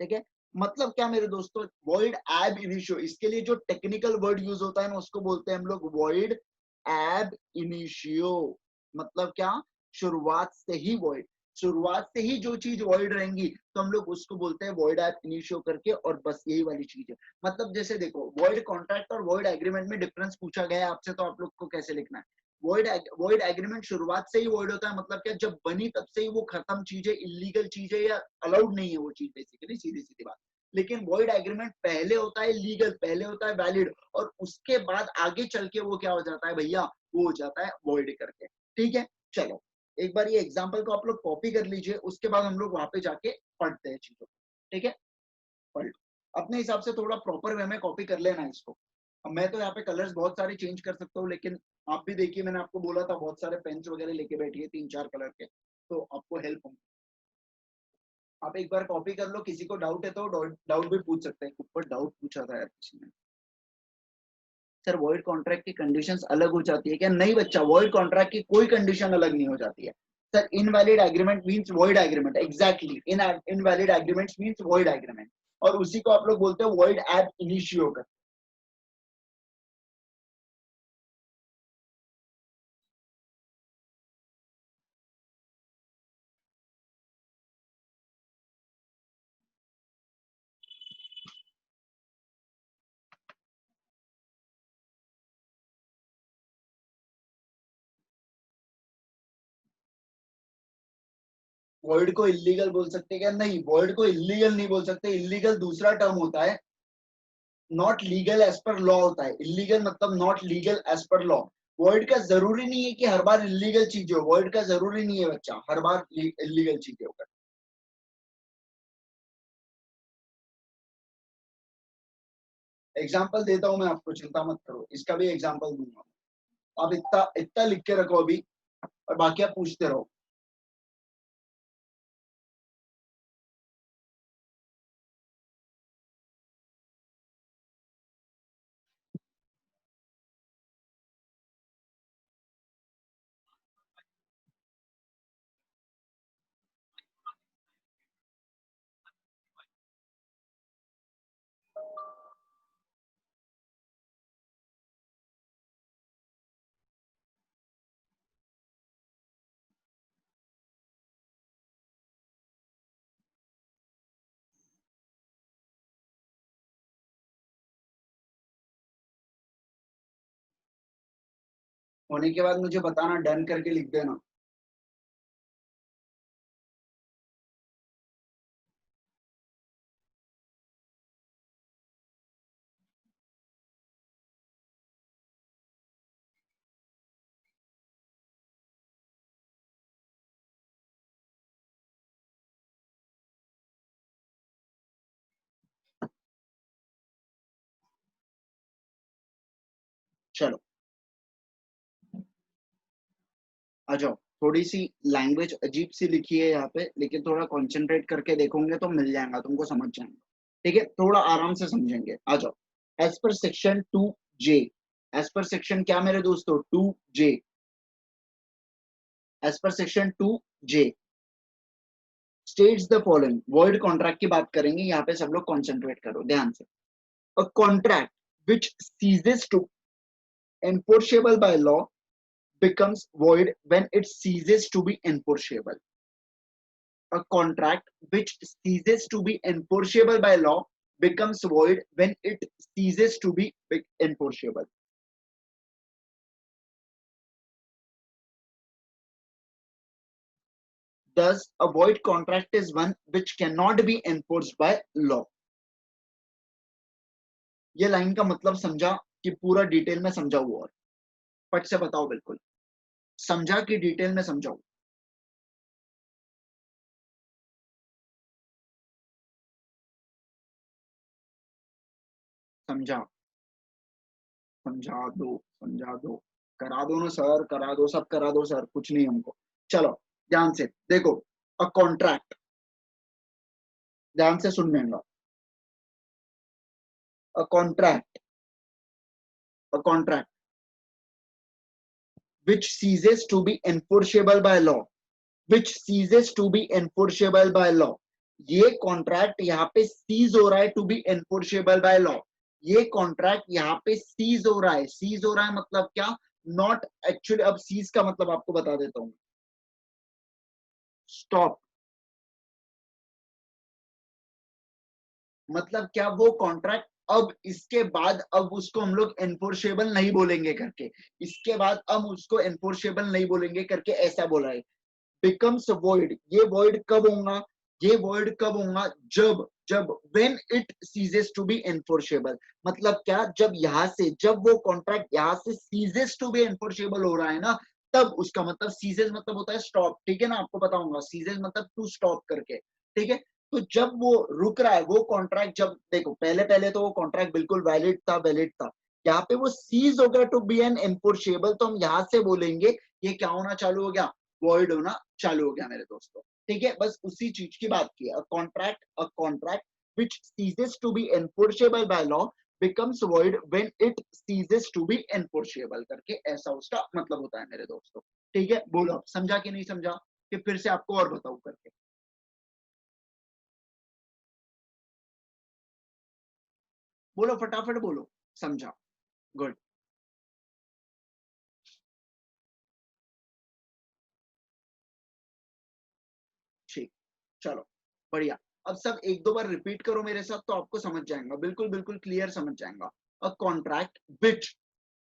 ठीक है, मतलब क्या मेरे दोस्तों, वॉइड एब इनिशियो, इसके लिए जो टेक्निकल वर्ड यूज होता है ना, उसको बोलते हैं हम लोग वॉइड एब इनिशियो। मतलब क्या, शुरुआत से ही वॉइड, शुरुआत से ही जो चीज वॉइड रहेंगी, तो हम लोग उसको बोलते हैं वॉइड एब इनिशियो करके। और बस यही वाली चीज है। मतलब जैसे देखो, वॉइड कॉन्ट्रैक्ट और वॉइड एग्रीमेंट में डिफरेंस पूछा गया है आपसे, तो आप लोग को कैसे लिखना है। वॉइड एग्रीमेंट शुरुआत से ही वॉइड होता है, मतलब क्या, जब बनी तब से ही वो खत्म चीज है, इलीगल चीज है, या अलाउड नहीं है वो चीज, बेसिकली सीधी सीधी बात। लेकिन वॉइड एग्रीमेंट पहले होता है लीगल, पहले होता है वैलिड, और उसके बाद आगे चल के वो क्या हो जाता है भैया, वो हो जाता है वॉइड करके। ठीक है, चलो एक बार ये एग्जाम्पल को आप लोग कॉपी कर लीजिए, उसके बाद हम लोग वहां पे जाके पढ़ते हैं चीजों को। ठीक है, पढ़ अपने हिसाब से थोड़ा प्रॉपर वे में कॉपी कर लेना इसको। अब मैं तो यहाँ पे कलर्स बहुत सारे चेंज कर सकता हूँ, लेकिन आप भी देखिए, मैंने आपको बोला था बहुत सारे पेन्स वगैरह लेके बैठिए, 3-4 कलर के, तो आपको हेल्प होंगे। आप एक बार कॉपी कर लो, किसी को डाउट है तो डाउट भी पूछ सकते हैं। ऊपर डाउट पूछा था यार किसी ने, सर वॉइड कॉन्ट्रैक्ट की कंडीशंस अलग हो जाती है क्या? नहीं बच्चा, वॉइड कॉन्ट्रैक्ट की कोई कंडीशन अलग नहीं हो जाती है। Sir invalid agreement means void agreement, exactly, invalid agreements means void agreement, और उसी को आप लोग बोलते हैं वॉइड एब इनिशियो कर। वॉइड को इलीगल बोल सकते हैं क्या? नहीं, वॉइड को इलीगल नहीं बोल सकते, इलीगल दूसरा टर्म होता है। Not legal as per law होता है, इलीगल मतलब not legal as per law. Word का जरूरी नहीं है कि हर बार इलीगल चीजें हो, वर्ड का जरूरी नहीं है बच्चा हर बार इलीगल चीजें होकर। एग्जाम्पल देता हूं मैं आपको, चिंता मत करो, इसका भी एग्जाम्पल दूंगा। आप इतना इतना लिख के रखो अभी, और बाकी आप पूछते रहो। होने के बाद मुझे बताना, डन करके लिख देना। चलो आ जाओ। थोड़ी सी लैंग्वेज अजीब सी लिखी है यहाँ पे, लेकिन थोड़ा कंसंट्रेट करके देखोगे तो मिल जाएगा, तुमको समझ जाएगा। ठीक है, थोड़ा आराम से समझेंगे। आ जाओ। As per section 2J, as per section क्या मेरे दोस्तों, 2J, as per section 2J states the following. Word contract की बात करेंगे यहाँ पे, सब लोग कॉन्सेंट्रेट करो ध्यान से। A contract which ceases to enforceable by law becomes void when it ceases to be enforceable. A contract which ceases to be enforceable by law becomes void when it ceases to be enforceable. Thus, a void contract is one which cannot be enforced by law. ये line का मतलब समझा कि पूरा detail में समझाऊ? और फट से बताओ, बिल्कुल समझा कि डिटेल में समझाऊ? समझा? समझा दो, करा दो ना सर, करा दो, सब करा दो सर, कुछ नहीं हमको। चलो ध्यान से देखो। अ कॉन्ट्रैक्ट, ध्यान से सुन लेना। A contract, a contract which ceases to be enforceable by law, which ceases to be enforceable by law। ये कॉन्ट्रैक्ट यहाँ पे सीज हो रहा है to be enforceable by law. ये कॉन्ट्रैक्ट यहाँ पे सीज हो रहा है। सीज हो रहा है मतलब क्या? नॉट एक्चुअली, अब सीज का मतलब आपको बता देता हूँ, स्टॉप। मतलब क्या? वो कॉन्ट्रैक्ट अब इसके बाद अब उसको हम लोग एनफोर्सेबल नहीं बोलेंगे करके, इसके बाद अब उसको एनफोर्सेबल नहीं बोलेंगे करके ऐसा बोला है। बिकम्स वॉइड, ये वॉइड कब होगा? ये वॉइड कब होगा? जब जब when it ceases to be enforceable. मतलब क्या? जब यहाँ से, जब वो कॉन्ट्रैक्ट यहाँ से सीजेस टू बी एनफोर्सेबल हो रहा है ना, तब उसका मतलब, सीजेस मतलब होता है स्टॉप, ठीक है ना? आपको बताऊंगा सीजेस मतलब टू स्टॉप करके, ठीक है? तो जब वो रुक रहा है वो कॉन्ट्रैक्ट, जब देखो पहले पहले तो वो कॉन्ट्रैक्ट बिल्कुल वैलिड था, वैलिड था। यहाँ पे वो सीज हो गया टू बी एन एनफोर्सेबल, तो हम यहाँ से बोलेंगे ये क्या होना चालू हो गया? वॉइड होना चालू हो गया मेरे दोस्तों। ठीक है, बस उसी चीज की बात की है। A contract which ceases to be enforceable by law becomes void when it ceases to be enforceable करके ऐसा उसका मतलब होता है मेरे दोस्तों। ठीक है, बोलो आप समझा कि नहीं समझा, कि फिर से आपको और बताऊं करके? बोलो फटाफट बोलो। समझा? गुड। ठीक, चलो बढ़िया। अब सब एक दो बार रिपीट करो मेरे साथ तो आपको समझ जाएगा, बिल्कुल बिल्कुल क्लियर समझ जाएगा। अ कॉन्ट्रैक्ट विच,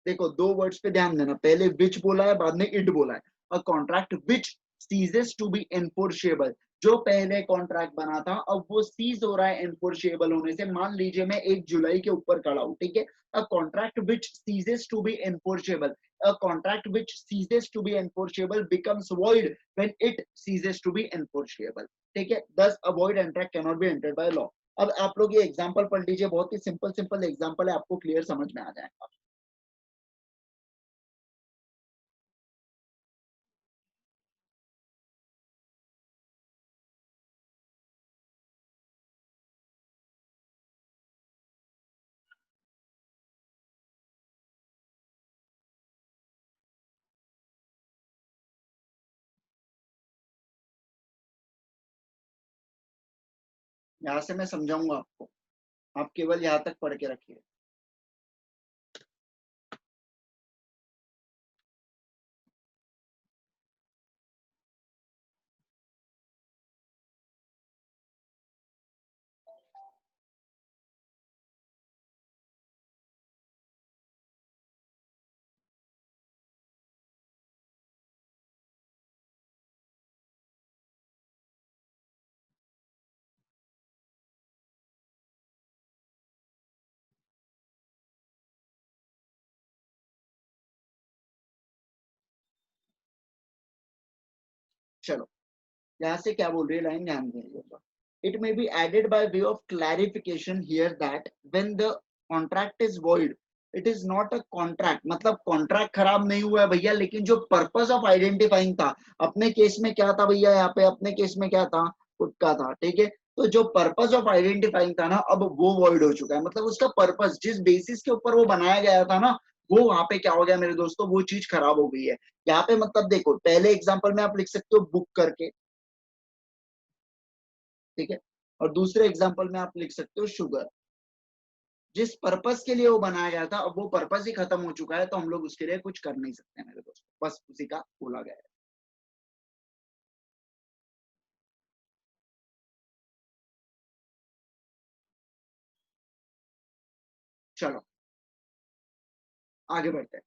देखो दो वर्ड्स पे ध्यान देना, पहले विच बोला है बाद में इट बोला है। A contract which ceases to be enforceable, जो पहले कॉन्ट्रैक्ट बना था अब वो सीज हो रहा है एनफोर्सेबल होने से। मान लीजिए मैं 1 जुलाई के ऊपर खड़ा हूं, ठीक है। A contract which ceases to be enforceable, a contract which ceases to be enforceable becomes void when it ceases to be enforceable, ठीक है। thus a void contract cannot be entered by law। अब आप लोग ये example पढ़ लीजिए, बहुत ही simple simple example है, आपको क्लियर समझ में आ जाएगा। यहाँ से मैं समझाऊंगा आपको, आप केवल यहाँ तक पढ़ के रखिए। चलो, यहाँ से क्या बोल रही है लाइन, ध्यान दीजिएगा। It may be added by way of clarification here that when the contract is void it is not a contract. मतलब कॉन्ट्रैक्ट खराब नहीं हुआ है भैया, लेकिन जो पर्पस ऑफ आइडेंटिफाइंग था, अपने केस में क्या था भैया, यहाँ पे अपने केस में क्या था, खुद का था, ठीक है। तो जो पर्पस ऑफ आइडेंटिफाइंग था ना, अब वो वॉइड हो चुका है। मतलब उसका पर्पस, जिस बेसिस के ऊपर वो बनाया गया था ना, वो वहां पे क्या हो गया मेरे दोस्तों, वो चीज खराब हो गई है। यहाँ पे मतलब देखो, पहले एग्जांपल में आप लिख सकते हो बुक करके, ठीक है। और दूसरे एग्जांपल में आप लिख सकते हो शुगर। जिस पर्पस के लिए वो बनाया गया था, अब वो पर्पस ही खत्म हो चुका है, तो हम लोग उसके लिए कुछ कर नहीं सकते मेरे दोस्त, बस उसी का बोला गया है। चलो आगे बढ़ते हैं।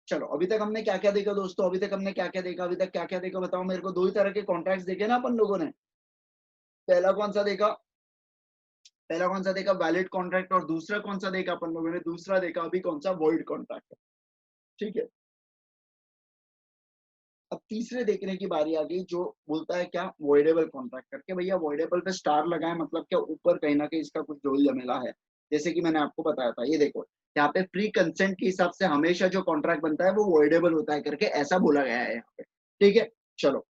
चलो अभी तक हमने क्या क्या देखा दोस्तों, अभी तक हमने क्या क्या देखा, अभी तक क्या क्या देखा बताओ मेरे को। दो ही तरह के कॉन्ट्रैक्ट्स देखे ना अपन लोगों ने। पहला कौन सा देखा, पहला कौन सा देखा, वैलिड कॉन्ट्रैक्ट। और दूसरा कौन सा देखा अपन लोगों ने, दूसरा देखा अभी कौन सा, वॉइड कॉन्ट्रैक्ट, ठीक है। अब तीसरे देखने की बारी आ गई, जो बोलता है क्या, वॉइडेबल कॉन्ट्रैक्ट करके। भैया वॉइडेबल पे स्टार लगाए, मतलब क्या, ऊपर कहीं ना कहीं इसका कुछ जोल जमेला है। जैसे कि मैंने आपको बताया था, ये देखो यहाँ पे फ्री कंसेंट के हिसाब से हमेशा जो कॉन्ट्रैक्ट बनता है वो वॉइडेबल होता है करके ऐसा बोला गया है यहाँ पे, ठीक है। चलो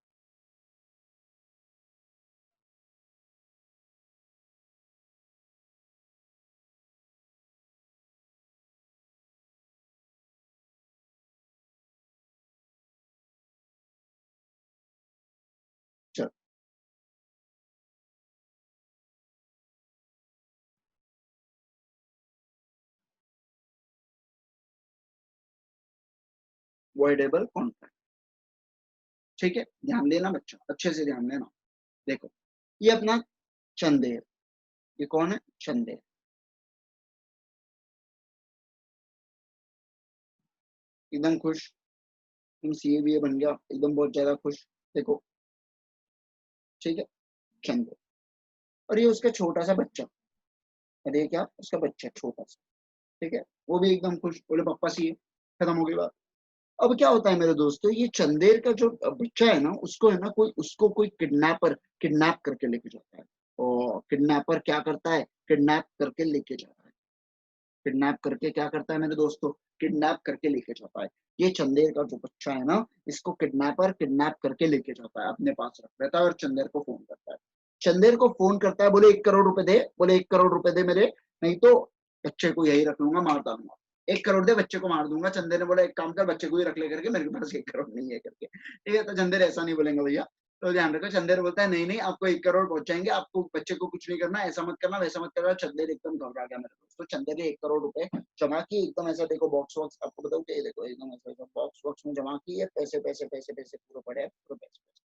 चलो, वॉइडेबल कॉन्ट्रैक्ट, ठीक है। ध्यान देना बच्चा, अच्छे से ध्यान देना। देखो ये अपना चंदेर, ये कौन है, चंदेर। एकदम खुश, तुम सीए बीए बन गया, एकदम बहुत ज्यादा खुश। देखो, ठीक है, चंदेर। और ये उसका छोटा सा बच्चा, और ये क्या, उसका बच्चा छोटा सा, ठीक है। वो भी एकदम खुश, बोले पापा सीए, खत्म हो गई बात। अब क्या होता है मेरे दोस्तों, ये चंदेर का जो बच्चा है ना, उसको है ना कोई, उसको कोई किडनैपर किडनैप करके लेके जाता है। और किडनैपर क्या करता है, किडनैप करके लेके जाता है। किडनैप करके क्या करता है मेरे दोस्तों, किडनैप करके लेके जाता है। ये चंदेर का जो बच्चा है ना, इसको किडनैपर किडनैप करके लेके जाता है, अपने पास रख लेता है और चंदेर को फोन करता है। चंदेर को फोन करता है, बोले 1 करोड़ रुपए दे, बोले 1 करोड़ रुपए दे मेरे, नहीं तो बच्चे को यही रख लूंगा, मार डालूंगा। 1 करोड़ दे, बच्चे को मार दूंगा। चंदेर ने बोला एक काम कर, बच्चे को ही रख ले करके, मेरे पास 1 करोड़ नहीं है करके, ठीक है। तो चंदेर ऐसा नहीं बोलेंगे भैया, तो ध्यान रखो। चंदेर बोलता है नहीं नहीं, आपको 1 करोड़ पहुंचाएंगे, आपको बच्चे को कुछ नहीं करना, ऐसा मत करना वैसा मत करना। चंदेर एकदम घबरा गया मेरे दोस्तों। चंदेर ने 1 करोड़ रुपए जमा किए, एकदम ऐसा देखो बॉक्स वॉक्स, आपको बताऊं क्या, ये देखो एकदम ऐसा बॉक्स वॉक्स में जमा किए, पैसे पैसे पैसे पैसे पूरे पड़े हैं, पूरे पैसे पैसे,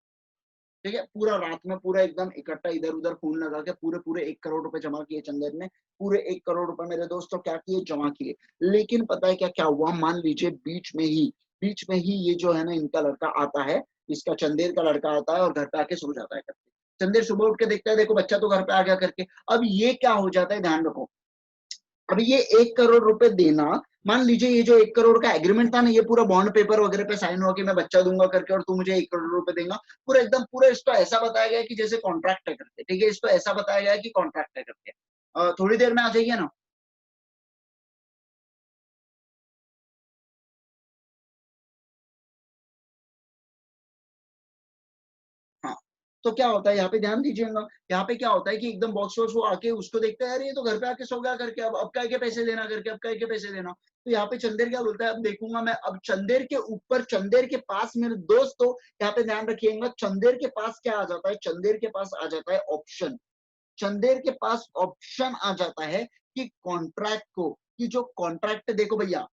ठीक है। पूरा रात में पूरा एकदम इकट्ठा इधर उधर फोन लगा के पूरे पूरे 1 करोड़ रुपए जमा किए चंदन ने। पूरे 1 करोड़ रुपए मेरे दोस्तों क्या किए, जमा किए। लेकिन पता है क्या क्या हुआ, मान लीजिए बीच में ही ये जो है ना, इनका लड़का आता है, इसका चंदेर का लड़का आता है और घर पे आके सो जाता है करके। चंदेर सुबह उठ के देखता है देखो बच्चा तो घर पे आ गया करके। अब ये क्या हो जाता है, ध्यान रखो, अब ये 1 करोड़ रुपए देना, मान लीजिए ये जो 1 करोड़ का एग्रीमेंट था ना, ये पूरा बॉन्ड पेपर वगैरह पे साइन हुआ कि मैं बच्चा दूंगा करके और तू मुझे 1 करोड़ रुपए देगा, पूरा एकदम पूरा इसको ऐसा बताया गया कि जैसे कॉन्ट्रैक्ट है करके, ठीक है, इसको ऐसा बताया गया कि कॉन्ट्रैक्ट है करके। थोड़ी देर में आ जाइए ना। हाँ, तो क्या होता है यहाँ पे ध्यान दीजिएगा, यहाँ पे क्या होता है कि एकदम बॉक्स वॉक्स वो आके उसको देखता है, अरे ये तो घर पे आके सो गया करके, अब काय के पैसे देना करके, अब काय के पैसे देना। तो यहाँ पे चंदेर क्या बोलता है, अब देखूंगा मैं, अब चंदेर के ऊपर, चंदेर के पास मेरे दोस्तों, यहाँ पे ध्यान रखिएगा, चंदेर के पास क्या आ जाता है, चंदेर के पास आ जाता है ऑप्शन। चंदेर के पास ऑप्शन आ जाता है कि कॉन्ट्रैक्ट को, कि जो कॉन्ट्रैक्ट, देखो भैया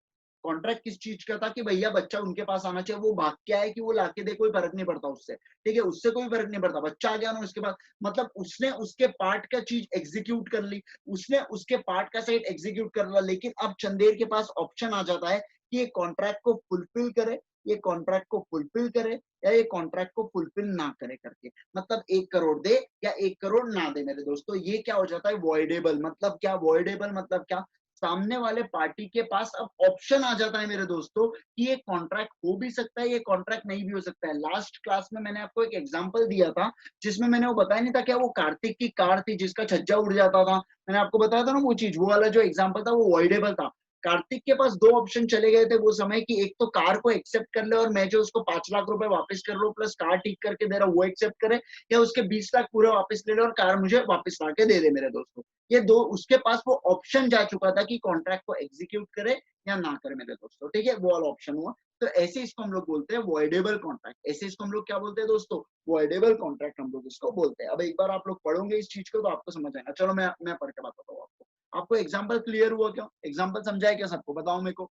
कॉन्ट्रैक्ट किस चीज का था कि भैया बच्चा उनके पास आना चाहिए, वो भाग के आए कि वो लाके दे, कोई फर्क नहीं पड़ता उससे, ठीक है, उससे कोई फर्क नहीं पड़ता, बच्चा आ गया ना उसके पास, मतलब उसने उसके पार्ट का चीज एग्जीक्यूट कर ली, उसने उसके पार्ट का साइड एग्जीक्यूट कर लिया, लेकिन अब चंदेर के पास ऑप्शन आ जाता है कि ये कॉन्ट्रैक्ट को फुलफिल करे, ये कॉन्ट्रैक्ट को फुलफिल करे या ये कॉन्ट्रैक्ट को फुलफिल ना करे करके, मतलब 1 करोड़ दे या 1 करोड़ ना दे मेरे दोस्तों, ये क्या हो जाता है, वॉइडेबल, मतलब क्या वॉइडेबल, मतलब क्या, सामने वाले पार्टी के पास अब ऑप्शन आ जाता है मेरे दोस्तों कि ये कॉन्ट्रैक्ट हो भी सकता है, ये कॉन्ट्रैक्ट नहीं भी हो सकता है। लास्ट क्लास में मैंने आपको एक एग्जांपल दिया था जिसमें मैंने वो बताया नहीं था क्या, वो कार्तिक की कार थी जिसका छज्जा उड़ जाता था, मैंने आपको बताया था ना वो चीज, वो वाला जो एग्जाम्पल था वो वॉइडेबल था। कार्तिक के पास दो ऑप्शन चले गए थे वो समय की, एक तो कार को एक्सेप्ट कर ले और मैं जो उसको 5 लाख रुपए वापस कर लो प्लस कार ठीक करके दे रहा वो एक्सेप्ट करे, या उसके 20 लाख पूरे वापस ले ले और कार मुझे वापस ला के दे दे मेरे दोस्तों। ये दो, उसके पास वो ऑप्शन जा चुका था कि कॉन्ट्रैक्ट को एग्जीक्यूट करे या ना करे मेरे दोस्तों, ठीक है, वो वाला ऑप्शन हुआ। तो ऐसे इसको हम लोग बोलते हैं वॉइडेबल कॉन्ट्रैक्ट, ऐसे इसको हम लोग क्या बोलते हैं दोस्तों, वॉइडेबल कॉन्ट्रैक्ट हम लोग इसको बोलते हैं। अब एक बार आप लोग पढ़ोगे इस चीज को तो आपको समझ आएगा। चलो मैं पढ़ के बताता हूँ आपको। आपको एग्जाम्पल क्लियर हुआ क्या, एग्जाम्पल समझा है क्या सबको, बताओ मेरे को।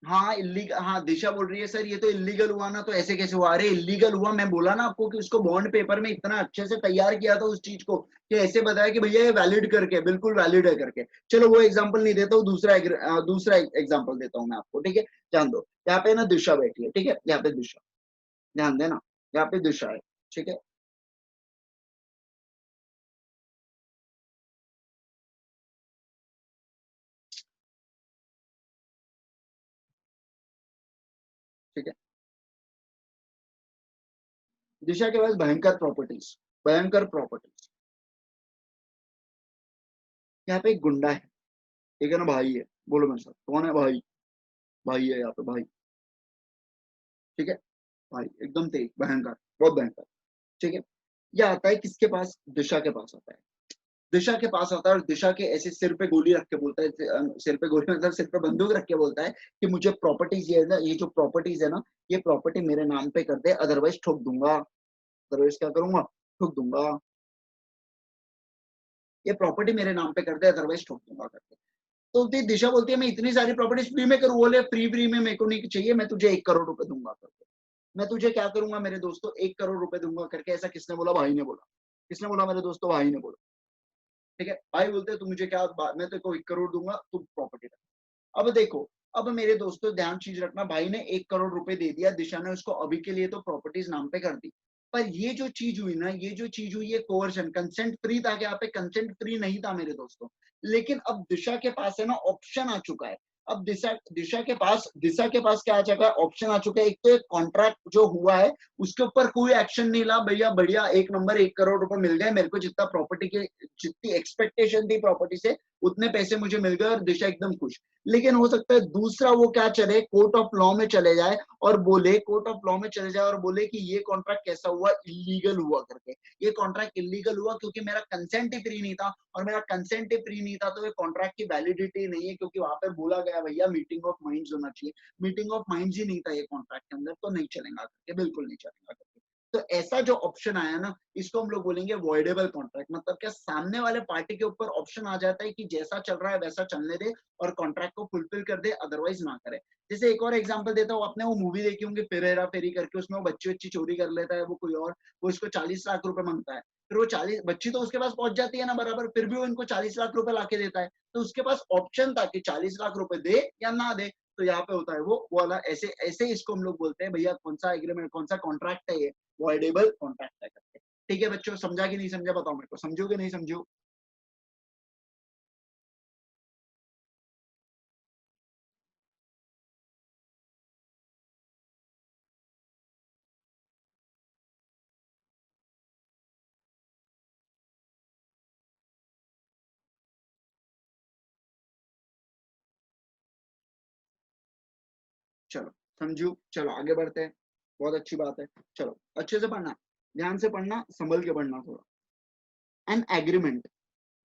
हाँ इलीगल, हाँ दिशा बोल रही है सर ये तो इलीगल हुआ ना, तो ऐसे कैसे हुआ, अरे इलीगल हुआ, मैं बोला ना आपको कि उसको बॉन्ड पेपर में इतना अच्छे से तैयार किया था उस चीज को कि ऐसे बताया कि भैया ये वैलिड करके, बिल्कुल वैलिड है करके। चलो वो एग्जांपल नहीं देता हूँ, दूसरा एग्जांपल देता हूँ मैं आपको, ठीक है, ध्यान दो, यहाँ पे ना दिशा बैठी है, ठीक है, यहाँ पे दिशा, ध्यान देना, यहाँ पे दिशा है, ठीक है, ठीक है, दिशा के पास भयंकर प्रॉपर्टीज, भयंकर प्रॉपर्टीज, यहाँ पे एक गुंडा है, ठीक है ना, भाई है, बोलो मेरे साथ कौन है, भाई, भाई है यहाँ पे भाई, ठीक है, भाई एकदम तेज भयंकर, बहुत भयंकर, ठीक है। यह आता है किसके पास, दिशा के पास आता है, दिशा के पास आता है और दिशा के ऐसे सिर पे गोली रख के बोलता है, सिर पे गोली मतलब सिर पे बंदूक रख के बोलता है कि मुझे प्रॉपर्टीज ये है ना, ये जो प्रॉपर्टीज है ना, ये प्रॉपर्टी मेरे नाम पे कर दे अदरवाइज ठोक दूंगा, अदरवाइज क्या करूंगा, ठोक दूंगा, ये प्रॉपर्टी मेरे नाम पे कर दे अदरवाइज ठोक दूंगा करके। तो दिशा बोलती है मैं इतनी सारी प्रॉपर्टीज फ्री में करूँ, बोले फ्री फ्री में मेरे को नहीं चाहिए, मैं तुझे 1 करोड़ रुपए दूंगा करके, मैं तुझे क्या करूंगा मेरे दोस्तों, 1 करोड़ रुपए दूंगा करके। ऐसा किसने बोला, भाई ने बोला, किसने बोला मेरे दोस्तों, भाई ने बोला, ठीक है, भाई बोलते तू मुझे क्या, मैं तेरे को 1 करोड़ दूंगा, तू प्रॉपर्टी रख। अब देखो, अब मेरे दोस्तों ध्यान चीज रखना, भाई ने 1 करोड़ रुपए दे दिया, दिशा ने उसको अभी के लिए तो प्रॉपर्टीज नाम पे कर दी, पर ये जो चीज हुई ना, ये जो चीज हुई, ये कोवर्शन, कंसेंट फ्री था, क्या पे कंसेंट फ्री नहीं था मेरे दोस्तों, लेकिन अब दिशा के पास है ना ऑप्शन आ चुका है। अब दिशा के पास क्या आ चुका है, ऑप्शन आ चुका है, एक तो एक कॉन्ट्रैक्ट जो हुआ है उसके ऊपर कोई एक्शन नहीं ला, भैया बढ़िया, एक नंबर, 1 करोड़ रुपए मिल गए मेरे को, जितना प्रॉपर्टी की जितनी एक्सपेक्टेशन थी प्रॉपर्टी से उतने पैसे मुझे मिल गए और दिशा एकदम खुश। लेकिन हो सकता है दूसरा वो क्या चले, कोर्ट ऑफ लॉ में चले जाए और बोले, कोर्ट ऑफ लॉ में चले जाए और बोले कि ये कॉन्ट्रैक्ट कैसा हुआ, इलीगल हुआ करके, ये कॉन्ट्रैक्ट इलीगल हुआ क्योंकि मेरा कंसेंट ही फ्री नहीं था, और मेरा कंसेंट ही फ्री नहीं था तो ये कॉन्ट्रैक्ट की वैलिडिटी नहीं है, क्योंकि वहां पे बोला गया भैया मीटिंग ऑफ माइंड्स होना चाहिए, मीटिंग ऑफ माइंड्स ही नहीं था ये कॉन्ट्रैक्ट के अंदर, तो नहीं चलेगा करके, बिल्कुल नहीं चलेगा करके। तो ऐसा जो ऑप्शन आया ना, इसको हम लोग बोलेंगे वॉइडेबल कॉन्ट्रैक्ट, मतलब क्या, सामने वाले पार्टी के ऊपर ऑप्शन आ जाता है कि जैसा चल रहा है वैसा चलने दे और कॉन्ट्रैक्ट को फुलफिल कर दे अदरवाइज ना करे। जैसे एक और एग्जांपल देता हूँ, आपने वो मूवी देखी होंगी फिर हेरा फेरी करके, उसमें वो बच्ची बच्ची चोरी कर लेता है वो कोई और, वो इसको 40 लाख रुपए मांगता है, फिर वो 40 बच्ची तो उसके पास पहुंच जाती है ना बराबर, फिर भी वो इनको 40 लाख रुपए लाके देता है, तो उसके पास ऑप्शन था कि 40 लाख रुपए दे या ना दे। तो यहाँ पे होता है वो वाला, ऐसे ऐसे इसको हम लोग बोलते हैं भैया कौन सा एग्रीमेंट, कौन सा कॉन्ट्रैक्ट है, ये वॉइडेबल कॉन्ट्रैक्ट है करके। ठीक है बच्चों, समझा कि नहीं समझा बताओ मेरे को, समझो कि नहीं समझो? चलो समझू, चलो आगे बढ़ते हैं, बहुत अच्छी बात है। चलो अच्छे से पढ़ना, ध्यान से पढ़ना, संभल के पढ़ना थोड़ा। An agreement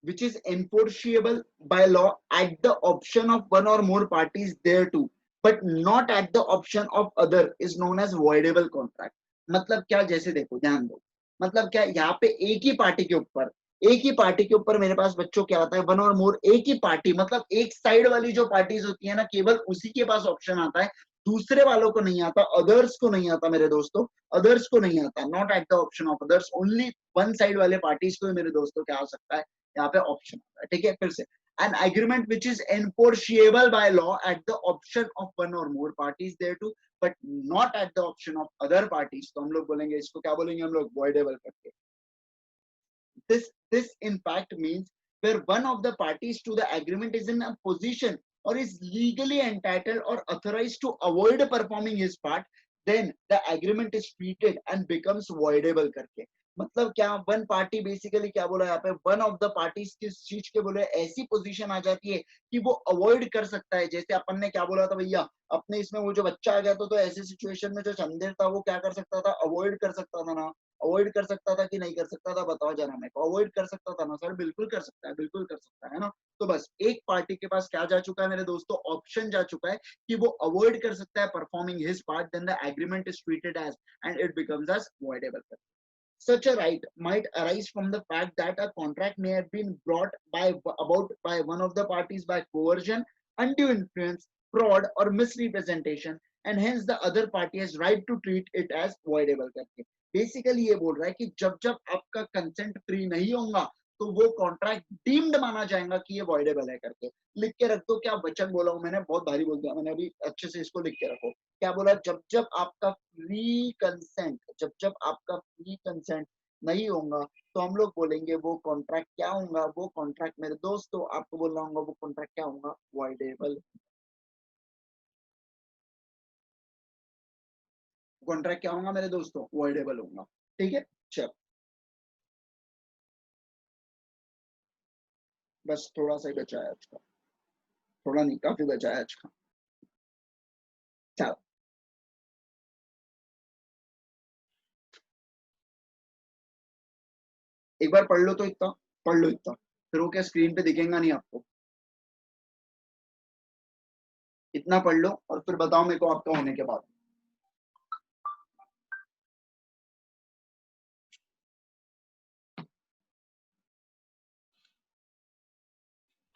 which is enforceable by law at the option of one or more parties thereto, but not at the option of other, is known as voidable contract। मतलब क्या, जैसे देखो ध्यान दो, मतलब क्या, यहाँ पे एक ही पार्टी के ऊपर, एक ही पार्टी के ऊपर मेरे पास बच्चों क्या आता है, वन और मोर, एक ही पार्टी, मतलब एक साइड वाली जो पार्टीज होती है ना, केवल उसी के पास ऑप्शन आता है, दूसरे वालों को नहीं आता, अदर्स को नहीं आता मेरे दोस्तों, अदर्स को नहीं आता। Not at the option of others, only one side वाले पार्टीज को मेरे दोस्तों क्या हो सकता है, यहाँ पे ऑप्शन आता है। ठीक है, फिर से, an agreement which is enforceable by law at the option of one or more parties thereto, but not at the option of other parties, तो हम लोग बोलेंगे इसको, क्या बोलेंगे हम लोग, voidable करके। This in fact means where one of the parties to the agreement is in a position or is legally entitled or authorized to avoid performing his part, then the agreement is treated and becomes voidable करके। मतलब क्या, one party basically क्या बोला यहाँ पे, one of the parties किस चीज के बोले, ऐसी पोजीशन आ जाती है कि वो अवॉइड कर सकता है। जैसे अपन ने क्या बोला था भैया, अपने इसमें वो जो बच्चा आ गया था, तो ऐसी सिचुएशन में जो चंदेर था वो क्या कर सकता था, अवॉइड कर सकता था ना, अवॉइड कर सकता था कि नहीं कर सकता था, बताओ जरा मेरे को। अवॉइड कर सकता था ना सर, बिल्कुल कर सकता है, बिल्कुल कर सकता है ना। तो बस एक पार्टी के पास क्या जा चुका है मेरे दोस्तों, ऑप्शन जा चुका है कि वो अवॉइड कर सकता है performing his part, then the agreement is treated as and it becomes as voidable। Such a right might arise from the fact that a contract may have been brought by one of the parties by coercion, undue influence, fraud, or misrepresentation, and hence the other party has right to treat it as voidable करके। Basically ये बोल रहा है कि जब जब आपका consent free नहीं होगा, तो वो कॉन्ट्रैक्ट डीम्ड माना जाएगा कि ये वॉइडेबल है करके। लिख के रख दो, क्या वचन बोला हूं मैंने, बहुत भारी बोल दिया मैंने अभी, अच्छे से इसको लिख के रखो। क्या बोला, जब जब आपका फ्री कंसेंट, जब जब आपका फ्री कंसेंट नहीं होगा, तो हम लोग बोलेंगे वो कॉन्ट्रैक्ट क्या होगा, वो कॉन्ट्रैक्ट मेरे दोस्तों आपको बोल रहा हूँ, वो कॉन्ट्रैक्ट क्या होगा, वॉइडेबल। कॉन्ट्रैक्ट क्या होगा मेरे दोस्तों, वॉइडेबल होगा। ठीक है, चल बस थोड़ा सा ही बचा है आज का, थोड़ा नहीं काफी बचा है आज का। चल एक बार पढ़ लो तो इतना, पढ़ लो इतना, फिर वो क्या स्क्रीन पे दिखेगा नहीं आपको, इतना पढ़ लो और फिर बताओ मेरे को आपका होने के बाद।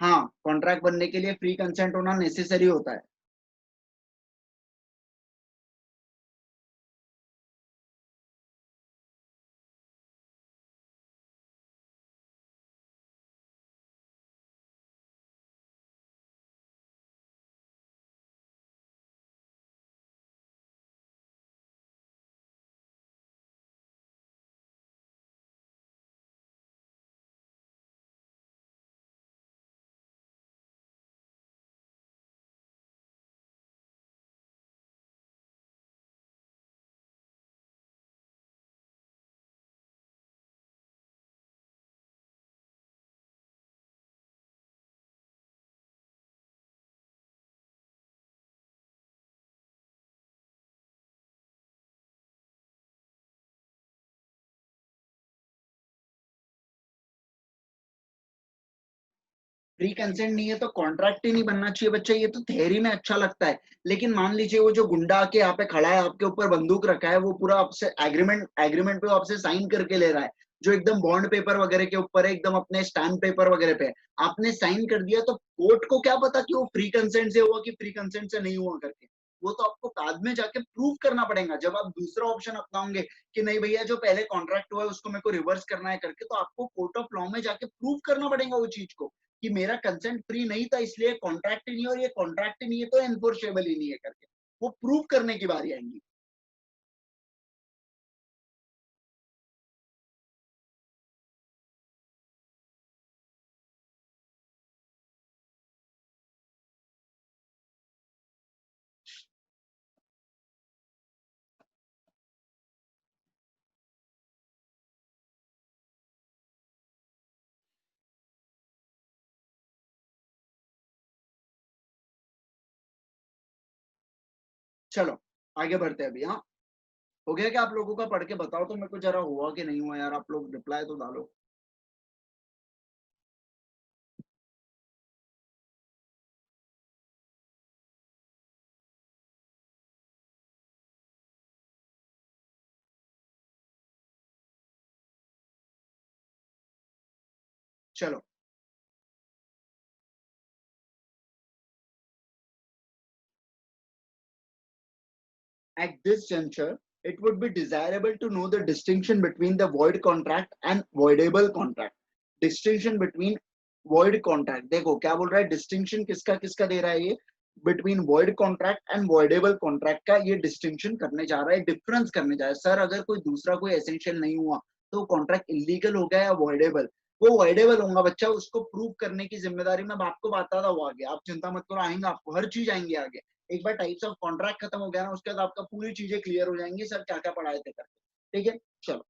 हाँ, कॉन्ट्रैक्ट बनने के लिए फ्री कंसेंट होना नेसेसरी होता है। फ्री कंसेंट नहीं है तो कॉन्ट्रैक्ट ही नहीं बनना चाहिए बच्चा, ये तो थ्योरी में अच्छा लगता है, लेकिन मान लीजिए वो जो गुंडा आके यहाँ पे खड़ा है, आपके ऊपर बंदूक रखा है, वो पूरा आपसे एग्रीमेंट एग्रीमेंट पे आपसे साइन करके ले रहा है, जो एकदम बॉन्ड पेपर वगैरह के ऊपर है, एकदम अपने स्टैम्प पेपर वगैरह पे आपने साइन कर दिया, तो कोर्ट को क्या पता कि वो फ्री कंसेंट से हुआ कि फ्री कंसेंट से नहीं हुआ करके, वो तो आपको बाद में जाके प्रूव करना पड़ेगा। जब आप दूसरा ऑप्शन अपनाओगे कि नहीं भैया जो पहले कॉन्ट्रैक्ट हुआ है उसको मेरे को रिवर्स करना है करके, तो आपको कोर्ट ऑफ लॉ में जाके प्रूव करना पड़ेगा वो चीज को कि मेरा कंसेंट फ्री नहीं था, इसलिए कॉन्ट्रैक्ट ही नहीं है, और ये कॉन्ट्रैक्ट ही नहीं है तो एनफोर्सेबल ही नहीं है करके वो प्रूव करने की बारी आएगी। चलो आगे बढ़ते हैं अभी। हाँ, हो गया क्या आप लोगों का? पढ़ के बताओ तो मेरे को जरा, हुआ कि नहीं हुआ यार, आप लोग रिप्लाई तो डालो। चलो, at this juncture, it would be desirable to know the distinction between the void contract and voidable contract. Distinction between void contract, देखो क्या बोल रहा है, डिस्टिंक्शन किसका किसका दे रहा है ये, between void contract and voidable contract का ये डिस्टिंक्शन करने जा रहा है, डिफरेंस करने जा रहा है। सर अगर कोई दूसरा कोई एसेंशियल नहीं हुआ तो कॉन्ट्रैक्ट इलीगल हो गया या voidable? वो voidable होगा बच्चा, उसको प्रूव करने की जिम्मेदारी मैं आपको बताता हुआ आगे, आप चिंता मत करो, आएंगे आपको हर चीज आएंगे आगे। एक बार टाइप्स ऑफ कॉन्ट्रैक्ट खत्म हो गया ना, उसके बाद आपका पूरी चीजें क्लियर हो जाएंगी, सर क्या क्या पढ़ाए थे करके। ठीक है, चलो।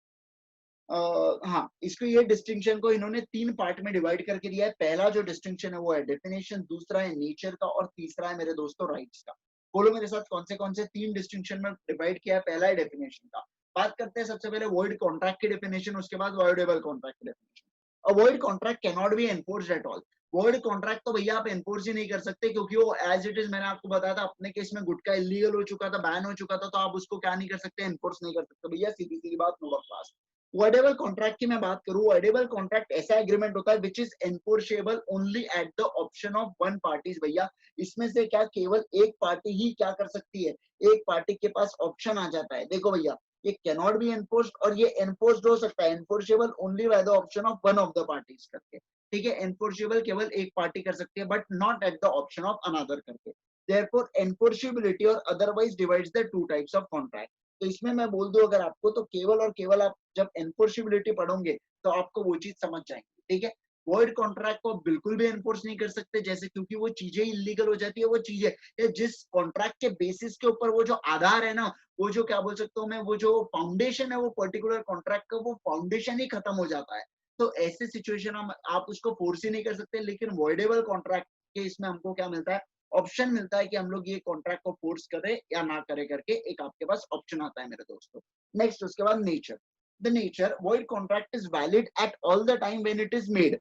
हाँ, इसको ये डिस्टिंक्शन को इन्होंने तीन पार्ट में डिवाइड करके दिया है। पहला जो डिस्टिंक्शन है वो है डेफिनेशन, दूसरा है नेचर का, और तीसरा है मेरे दोस्तों राइट्स का। बोलो मेरे साथ कौन से तीन डिस्टिंक्शन में डिवाइड किया है? पहला है डेफिनेशन का। बात करते हैं सबसे पहले वॉइड कॉन्ट्रैक्ट की डेफिनेशन, उसके बाद वॉइडेबल कॉन्ट्रैक्ट की definition. A void contract can not be enforced at all. Void contract तो भैया आप एनफोर्स ही नहीं कर सकते, क्योंकि वो एज इट इज, मैंने आपको बताया था अपने केस में गुटखा इलीगल हो चुका था, बैन हो चुका था, तो आप उसको क्या नहीं कर सकते, एनफोर्स नहीं कर सकते भैया, सीधी सीधी बात, नो बकवास। वर्डेबल कॉन्ट्रैक्ट की मैं बात करूं, वर्डेबल कॉन्ट्रैक्ट ऐसा एग्रीमेंट होता है which is enforceable only at the option of one parties. भैया इसमें से क्या केवल एक पार्टी ही क्या कर सकती है, एक पार्टी के पास ऑप्शन आ जाता है। देखो भैया, ये कैन नॉट बी एनफोर्स्ड, और ये एनफोर्स्ड हो सकता है, enforceable only by the option of one of the parties करके। ठीक है, एनफोर्सेबल केवल एक पार्टी कर सकती है, but not at the option of another करके। देयरफॉर एनफोर्सेबिलिटी और otherwise divides the two types of contract. तो इसमें मैं बोल दूं अगर आपको, तो केवल और केवल आप जब एनफोर्सेबिलिटी पढ़ोगे तो आपको वो चीज समझ जाएंगे। ठीक है, वॉइड कॉन्ट्रैक्ट को बिल्कुल भी एनफोर्स नहीं कर सकते, जैसे क्योंकि वो चीजें इलीगल हो जाती है। वो चीजें जिस कॉन्ट्रैक्ट के बेसिस के ऊपर, वो जो आधार है ना, वो जो क्या बोल सकता हूँ मैं, वो जो फाउंडेशन है वो पर्टिकुलर कॉन्ट्रैक्ट का, वो फाउंडेशन ही खत्म हो जाता है। तो ऐसे सिचुएशन हम आप उसको फोर्स ही नहीं कर सकते। लेकिन वॉइडेबल कॉन्ट्रैक्ट के इसमें हमको क्या मिलता है, ऑप्शन मिलता है कि हम लोग ये कॉन्ट्रैक्ट को फोर्स करें या ना करें करके, एक आपके पास ऑप्शन आता है मेरे दोस्तों। नेक्स्ट, उसके बाद nature. The nature, void contract is valid at all the time when it is made।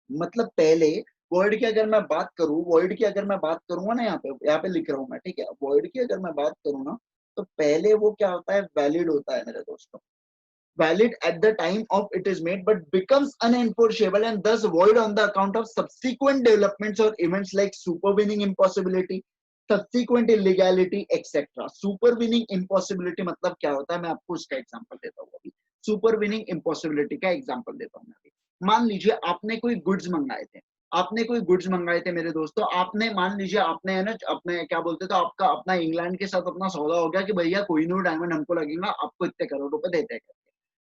मतलब पहले void की अगर मैं बात करूं, void की अगर मैं बात करूंगा ना, यहाँ पे लिख रहा हूं मैं, ठीक है, void की अगर मैं बात करूं ना, तो पहले वो क्या होता है, वैलिड होता है मेरे दोस्तों, valid at the time of it is made, but becomes unenforceable and thus void on the account of subsequent developments or events like supervening impossibility, subsequent illegality, etc। supervening impossibility मतलब क्या होता है, मैं आपको उसका एग्जांपल देता हूँ अभी। supervening impossibility का एग्जांपल देता हूँ मैं अभी। मान लीजिए आपने कोई गुड्स मंगाए थे, आपने कोई गुड्स मंगाए थे मेरे दोस्तों, आपने मान लीजिए आपने है ना, अपने क्या बोलते थे, आपका अपना इंग्लैंड के साथ अपना सौदा हो गया कि भैया कोहिनूर डायमंड हमको लगेगा, आपको इतने करोड़ रुपए देते हैं।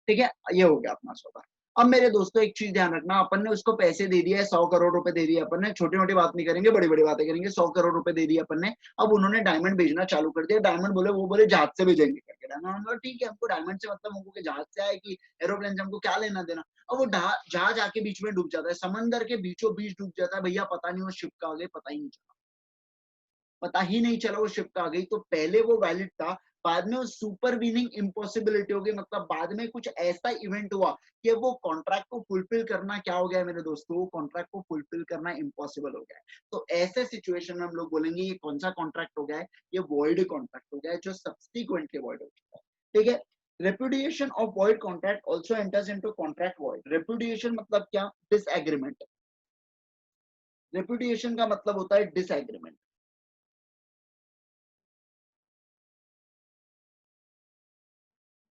ठीक है, ये हो गया अपना सौदा। अब मेरे दोस्तों एक चीज ध्यान रखना, अपन ने उसको पैसे दे दिए, 100 करोड़ रुपए दे दिए अपन ने, छोटी मोटी बात नहीं करेंगे, बड़ी बड़ी बातें करेंगे। 100 करोड़ रुपए दे दिए अपन ने। अब उन्होंने डायमंड भेजना चालू कर दिया, डायमंड बोले, वो बोले जहाज से भेजेंगे करके। डायमंड बोला ठीक है, हमको डायमंड से मतलब, हमको जहाज से आए कि एरोप्लेन से, हमको क्या लेना देना। अब वो जहाज आके बीच में डूब जाता है, समंदर के बीचों बीच डूब जाता है भैया, पता नहीं वो शिप का आ गई, पता ही नहीं चला, पता ही नहीं चला वो शिफ्ट आ गई। तो पहले वो वैलिड था, बाद में वो सुपरवीनिंग इम्पॉसिबिलिटी हो गई, मतलब बाद में कुछ ऐसा इवेंट हुआ कि वो कॉन्ट्रैक्ट को फुलफिल करना क्या हो गया है मेरे दोस्तों, वो कॉन्ट्रैक्ट को फुलफिल करना इम्पॉसिबल हो गया है। तो ऐसे सिचुएशन में हम लोग बोलेंगे ये कौन सा कॉन्ट्रैक्ट हो गया है, ये वॉइड कॉन्ट्रैक्ट हो गया है, जो सब्सिक्वेंटली वॉइड हो चुका है। ठीक है, repudiation of void contract also enters into contract void। repudiation मतलब क्या, डिसएग्रीमेंट। repudiation का मतलब होता है डिसएग्रीमेंट।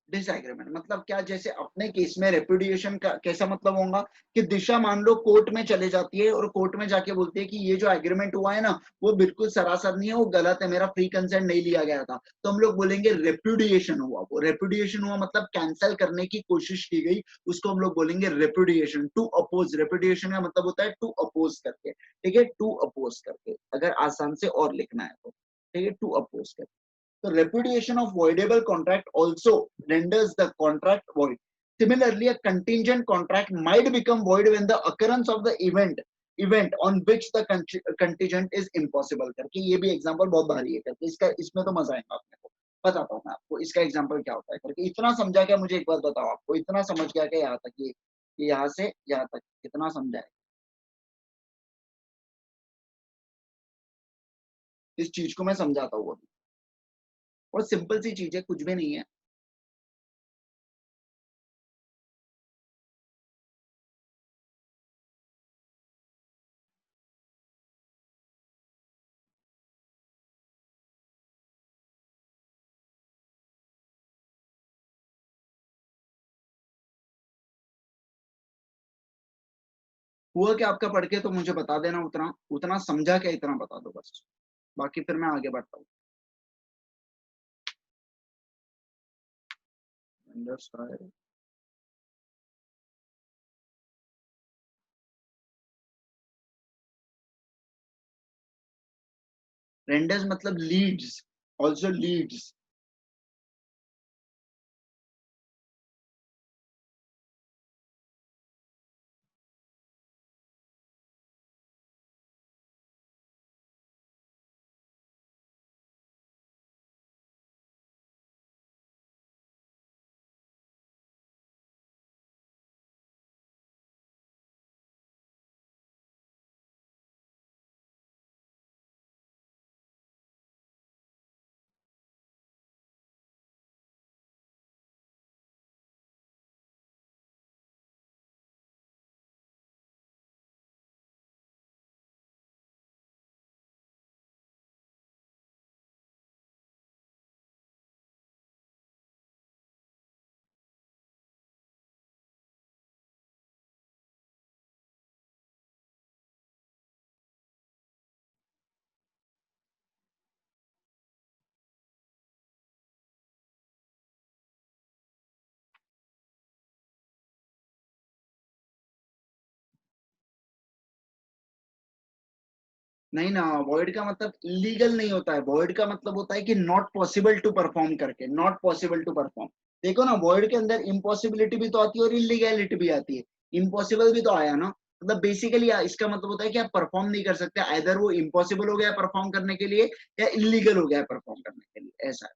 डिसएग्रीमेंट मतलब क्या, जैसे अपने केस में रेपुडिएशन का कैसा मतलब होगा कि दिशा मान लो कोर्ट में चले जाती है और कोर्ट में जाके बोलती है कि ये जो एग्रीमेंट हुआ है ना वो बिल्कुल सरासर नहीं है, वो गलत है, मेरा फ्री कंसेंट नहीं लिया गया था, तो हम लोग बोलेंगे रेपुडिएशन हुआ। वो रेपुडिएशन हुआ मतलब कैंसिल करने की कोशिश की गई, उसको हम लोग बोलेंगे रेपुडिएशन। टू अपोज, रेपुडिएशन का मतलब होता है टू अपोज करके, ठीक है, टू अपोज करके अगर आसान से और लिखना है तो, ठीक है, टू अपोज करके। The repudiation of voidable contract also renders the contract void. Similarly, a contingent contract might become void when the occurrence of the event on which the contingent is impossible। करके ये भी example बहुत भारी है करके, इसका इसमें तो मजा आएगा आपने को, बताता हूँ मैं आपको इसका एग्जांपल क्या होता है करके। इतना समझा क्या, मुझे एक बात बताओ, आपको इतना समझ गया क्या यहाँ तक, ये यहाँ से यहाँ तक कितना समझा है? इस चीज को मैं समझाता हूँ अभी, और सिंपल सी चीज है, कुछ भी नहीं है। हुआ क्या आपका पढ़ के, तो मुझे बता देना, उतना उतना समझा क्या, इतना बता दो बस, बाकी फिर मैं आगे बढ़ता हूँ। रेंडर्स मतलब लीड्स, ऑल्सो लीड्स। नहीं ना, वॉइड का मतलब इलीगल नहीं होता है, वॉइड का मतलब होता है कि नॉट पॉसिबल टू परफॉर्म करके, नॉट पॉसिबल टू परफॉर्म। देखो ना, वॉइड के अंदर इम्पॉसिबिलिटी भी तो आती है और इलीगैलिटी भी आती है, इम्पॉसिबल भी तो आया ना, मतलब बेसिकली इसका मतलब होता है कि आप परफॉर्म नहीं कर सकते, आइदर वो इम्पॉसिबल हो गया परफॉर्म करने के लिए या इलीगल हो गया परफॉर्म करने के लिए, ऐसा है।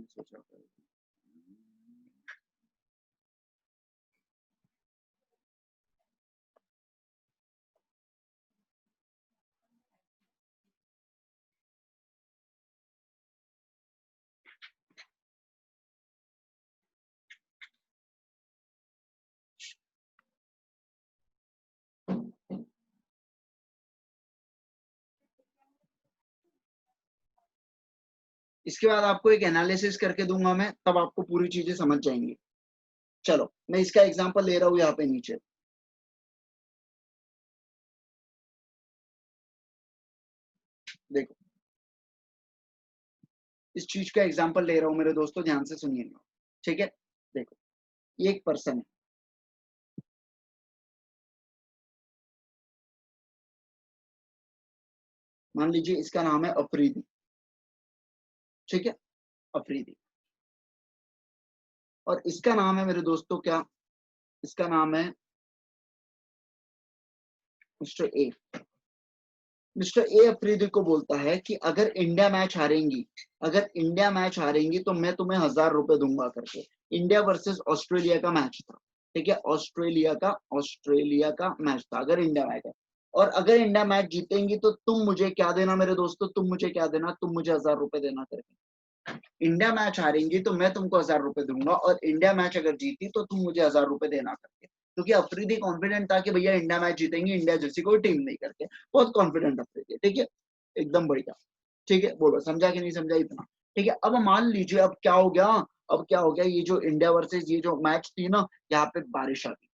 सोचा इसके बाद आपको एक एनालिसिस करके दूंगा मैं, तब आपको पूरी चीजें समझ जाएंगी। चलो मैं इसका एग्जांपल ले रहा हूँ यहाँ पे नीचे, देखो इस चीज का एग्जांपल ले रहा हूँ मेरे दोस्तों, ध्यान से सुनिएगा, ठीक है। देखो ये एक पर्सन है, मान लीजिए इसका नाम है अफरीदी, ठीक है, अफरीदी। और इसका नाम है मेरे दोस्तों क्या, इसका नाम है mister A. Mister A Afridi को बोलता है कि अगर इंडिया मैच हारेंगी, अगर इंडिया मैच हारेंगी तो मैं तुम्हें 1,000 रुपए दूंगा करके। इंडिया वर्सेस ऑस्ट्रेलिया का मैच था, ठीक है, ऑस्ट्रेलिया का मैच था, अगर इंडिया मैच है, और अगर इंडिया मैच जीतेंगी तो तुम मुझे क्या देना मेरे दोस्तों, तुम मुझे क्या देना, तुम मुझे 1,000 रुपए देना करके। इंडिया मैच हारेंगी तो मैं तुमको 1000 रुपए दूंगा, और इंडिया मैच अगर जीती तो तुम मुझे 1000 रुपए देना करके, क्योंकि अफरीदी कॉन्फिडेंट था कि भैया इंडिया मैच जीतेंगे, इंडिया जैसी कोई टीम नहीं करके, बहुत कॉन्फिडेंट अफरीदी। ठीक है, एकदम बढ़िया। ठीक है, बोलो समझा कि नहीं समझा इतना? ठीक है, अब मान लीजिए अब क्या हो गया, अब क्या हो गया, ये जो इंडिया वर्सेस ये जो मैच थी ना, यहाँ पे बारिश आ गई,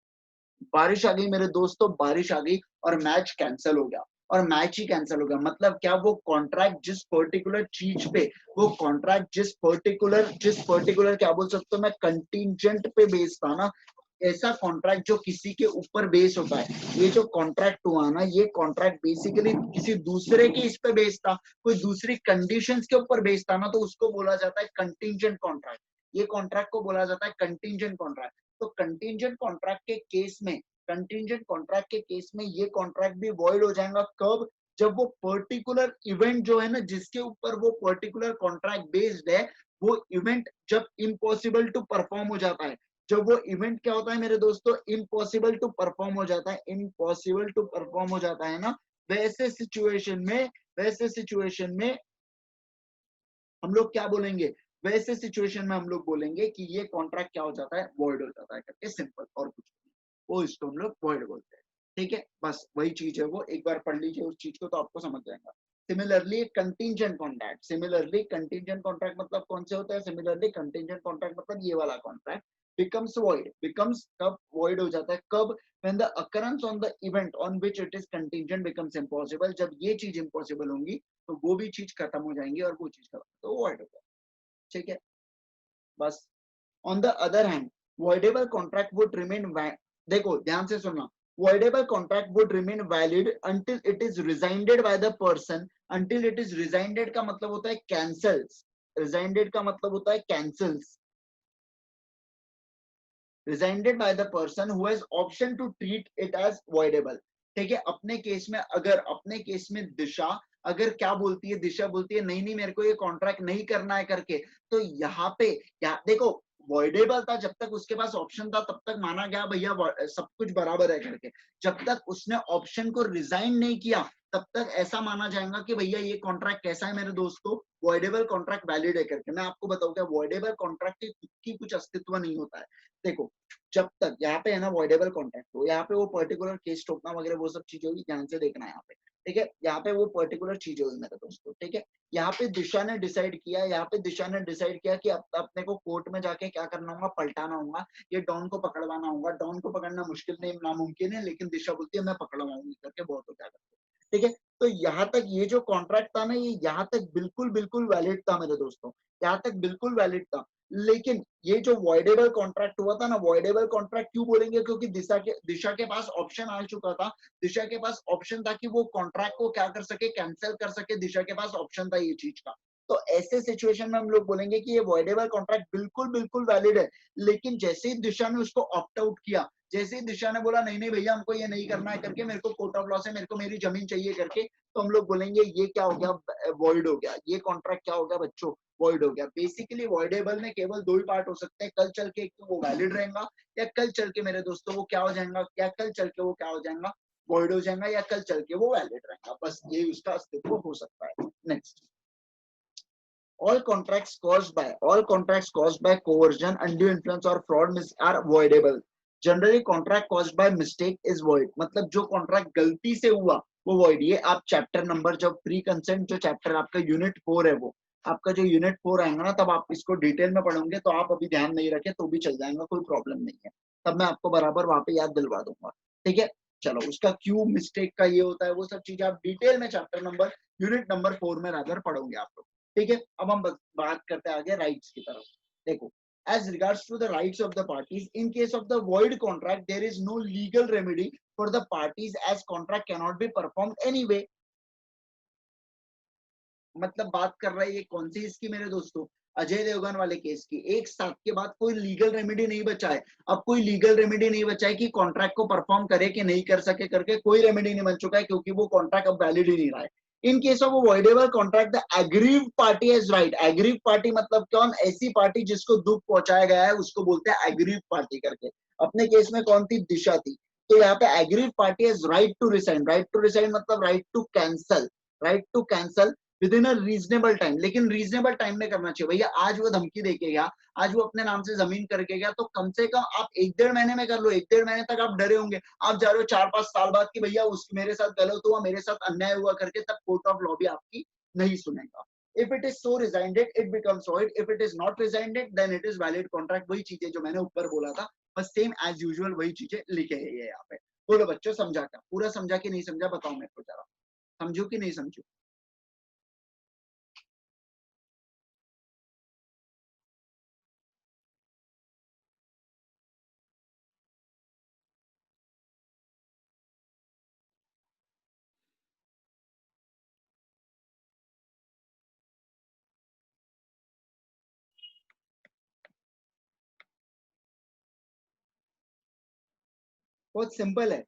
बारिश आ गई मेरे दोस्तों, बारिश आ गई और मैच कैंसिल हो गया, और मैच ही कैंसिल हो गया। मतलब क्या, वो कॉन्ट्रैक्ट जिस पर्टिकुलर चीज पे, वो कॉन्ट्रैक्ट जिस पर्टिकुलर क्या बोल सकते हो मैं, कंटिजेंट पे बेस था ना, ऐसा कॉन्ट्रैक्ट जो किसी के ऊपर बेस होता है, ये जो कॉन्ट्रैक्ट हुआ ना, ये कॉन्ट्रैक्ट बेसिकली किसी दूसरे के इस पे बेस था, कोई दूसरी कंडीशंस के ऊपर बेस था ना, तो उसको बोला जाता है कंटिजेंट कॉन्ट्रैक्ट। ये कॉन्ट्रैक्ट को बोला जाता है कंटिजेंट कॉन्ट्रैक्ट। तो कंटिजेंट कॉन्ट्रैक्ट के केस में, कंटिजेंट कॉन्ट्रैक्ट के केस में ये कॉन्ट्रैक्ट भी वॉइड हो जाएगा कब, जब वो पर्टिकुलर इवेंट जो है ना, जिसके ऊपर वो पर्टिकुलर कॉन्ट्रैक्ट बेस्ड है, वो इवेंट जब इम्पॉसिबल टू परफॉर्म हो जाता है, जब वो इवेंट क्या होता है मेरे दोस्तों, इम्पॉसिबल टू परफॉर्म हो जाता है, इम्पॉसिबल टू परफॉर्म हो जाता है ना, वैसे सिचुएशन में, वैसे सिचुएशन में हम लोग क्या बोलेंगे, वैसे सिचुएशन में हम लोग बोलेंगे कि ये कॉन्ट्रैक्ट क्या हो जाता है, वॉइड हो जाता है करके, सिंपल, और कुछ नहीं, वो इसको हम लोग वॉइड बोलते हैं। ठीक है, बस वही चीज है, वो एक बार पढ़ लीजिए उस चीज को तो आपको समझ जाएगा। Similarly contingent contract, similarly contingent contract मतलब कौन से होता है, सिमिलरली कंटिजेंट कॉन्ट्रैक्ट मतलब ये वाला कॉन्ट्रैक्ट becomes void, becomes कब void हो जाता है, कब, when the occurrence on the event on which it is contingent becomes impossible, जब ये चीज इम्पॉसिबल होंगी तो वो भी चीज खत्म हो जाएंगी, और वो चीज खत्म तो void हो जाएगी। ठीक है, बस। On the other hand voidable contract would remain देखो ध्यान से सुनना, voidable contract would remain valid until it is rescinded by the person, until it is rescinded का मतलब होता है cancels, rescinded का मतलब होता है cancels, rescinded by the person who has option to treat it as voidable। ठीक है, अपने केस में, अगर अपने केस में दिशा अगर क्या बोलती है, दिशा बोलती है नहीं नहीं मेरे को ये कॉन्ट्रैक्ट नहीं करना है करके, तो यहाँ पे क्या देखो, वॉइडेबल था जब तक उसके पास ऑप्शन था, तब तक माना गया भैया सब कुछ बराबर है करके, जब तक उसने ऑप्शन को रिजाइन नहीं किया तब तक ऐसा माना जाएगा कि भैया ये कॉन्ट्रैक्ट कैसा है मेरे दोस्तों, वॉइडेबल कॉन्ट्रैक्ट वैलिड है करके। मैं आपको बताऊं क्या, वॉइडेबल कॉन्ट्रैक्ट की कुछ अस्तित्व नहीं होता है। देखो, जब तक यहाँ पे है ना वॉइडेबल कॉन्ट्रैक्ट हो, यहाँ पे वो पर्टिकुलर केस ठोकना वगैरह वो सब चीजें होगी, ध्यान से देखना यहाँ पे। ठीक है, यहाँ पे वो पर्टिकुलर चीज होगी मेरे दोस्तों। ठीक है, यहाँ पे दिशा ने डिसाइड किया, यहाँ पे दिशा ने डिसाइड किया कि अपने को कोर्ट में जाके क्या करना होगा, पलटाना होगा, ये डॉन को पकड़वाना होगा। डॉन को पकड़ना मुश्किल नहीं, नामुमकिन है, लेकिन दिशा बोलती है मैं पकड़वाऊंगी करके, बहुत हो क्या करते। ठीक है, तो यहाँ तक ये जो कॉन्ट्रैक्ट था ना, ये यहाँ तक बिल्कुल बिल्कुल वैलिड था मेरे दोस्तों, यहाँ तक बिल्कुल वैलिड था। लेकिन ये जो वॉइडेबल कॉन्ट्रैक्ट हुआ था ना, वॉइडेबल कॉन्ट्रैक्ट क्यों बोलेंगे, क्योंकि दिशा के पास ऑप्शन आ चुका था, दिशा के पास ऑप्शन था कि वो कॉन्ट्रैक्ट को क्या कर सके, कैंसिल कर सके, दिशा के पास ऑप्शन था ये चीज का। तो ऐसे सिचुएशन में हम लोग बोलेंगे कि ये वॉइडेबल कॉन्ट्रैक्ट बिल्कुल बिल्कुल वैलिड है। लेकिन जैसे ही दिशा ने उसको ऑप्ट आउट किया, जैसे ही दिशा ने बोला नहीं नहीं भैया हमको ये नहीं करना है करके, मेरे को कोर्ट ऑफ लॉ से मेरे को मेरी जमीन चाहिए करके, तो हम लोग बोलेंगे ये क्या हो गया, वॉइड हो गया, ये कॉन्ट्रैक्ट क्या हो गया बच्चों, वॉइड हो गया। बेसिकली वॉइडेबल में केवल दो ही पार्ट हो सकते हैं, कल चल के एक तो वो वैलिड रहेगा, या कल चल के मेरे दोस्तों वो क्या हो जाएगा, या कल चल के वो क्या हो जाएगा, वॉइड हो जाएगा, या कल चल के वो वैलिड रहेगा। बस ये उसका अस्तित्व हो सकता है। Next, all contracts caused by coercion, undue influence or fraud are voidable. Generally contract caused by mistake is void। मतलब जो कॉन्ट्रैक्ट गलती से हुआ वो void। ये आप चैप्टर नंबर, जब प्री कंसेंट जो चैप्टर आपका यूनिट 4 है, वो आपका जो यूनिट 4 आएगा ना, तब आप इसको डिटेल में पढ़ोगे, तो आप अभी ध्यान नहीं रखे तो भी चल जाएगा, कोई प्रॉब्लम नहीं है, तब मैं आपको बराबर वहां पे याद दिलवा दूंगा। ठीक है, चलो उसका क्यों मिस्टेक का ये होता है, वो सब चीजें आप डिटेल में चैप्टर नंबर यूनिट नंबर 4 में रादर पढ़ोगे आप लोग। ठीक है, अब हम बात करते हैं आगे राइट्स की तरफ। देखो, as regards to the rights of the parties, in case of the void contract there is no legal remedy for the parties as contract cannot be performed anyway। मतलब बात कर रहा है ये कौन सी इसकी मेरे दोस्तों, अजय देवगन वाले केस की। एक साथ के बाद कोई लीगल रेमेडी नहीं बचा है, अब कोई लीगल रेमेडी नहीं बचा है कि कॉन्ट्रैक्ट को परफॉर्म करे कि नहीं कर सके करके, कोई रेमेडी नहीं बन चुका है, क्योंकि वो कॉन्ट्रैक्ट अब वैलिड ही नहीं रहा है। In case of voidable contract the aggrieved party has right. Aggrieved party मतलब कौन, ऐसी पार्टी जिसको दुख पहुंचाया गया है उसको बोलते हैं एग्रीव्ड पार्टी करके। अपने केस में कौन थी, दिशा थी। तो यहाँ पे aggrieved party has right to resign. Right to resign मतलब right to cancel, right to cancel within a reasonable time, लेकिन रीजनेबल टाइम में करना चाहिए भैया। आज वो धमकी देके गया, आज वो अपने नाम से जमीन करके गया, तो कम से कम आप 1-1.5 महीने में कर लो। 1-1.5 महीने तक आप डरे होंगे, आप जा रहे हो 4-5 साल बाद कि भैया उस मेरे साथ गलत हुआ, मेरे साथ अन्याय हुआ करके, तब कोर्ट ऑफ लॉ भी आपकी नहीं सुनेगा। If it is so resigned, it becomes void. If it is not resigned, then it is valid contract। वही चीजें जो मैंने ऊपर बोला था, बस सेम एज यूजुअल वही चीजें लिखे है ये यहाँ पे। बोलो बच्चों, समझा क्या? पूरा समझा कि नहीं समझा? बताओ मेरे को जरा, समझू कि नहीं समझू? बहुत सिंपल है,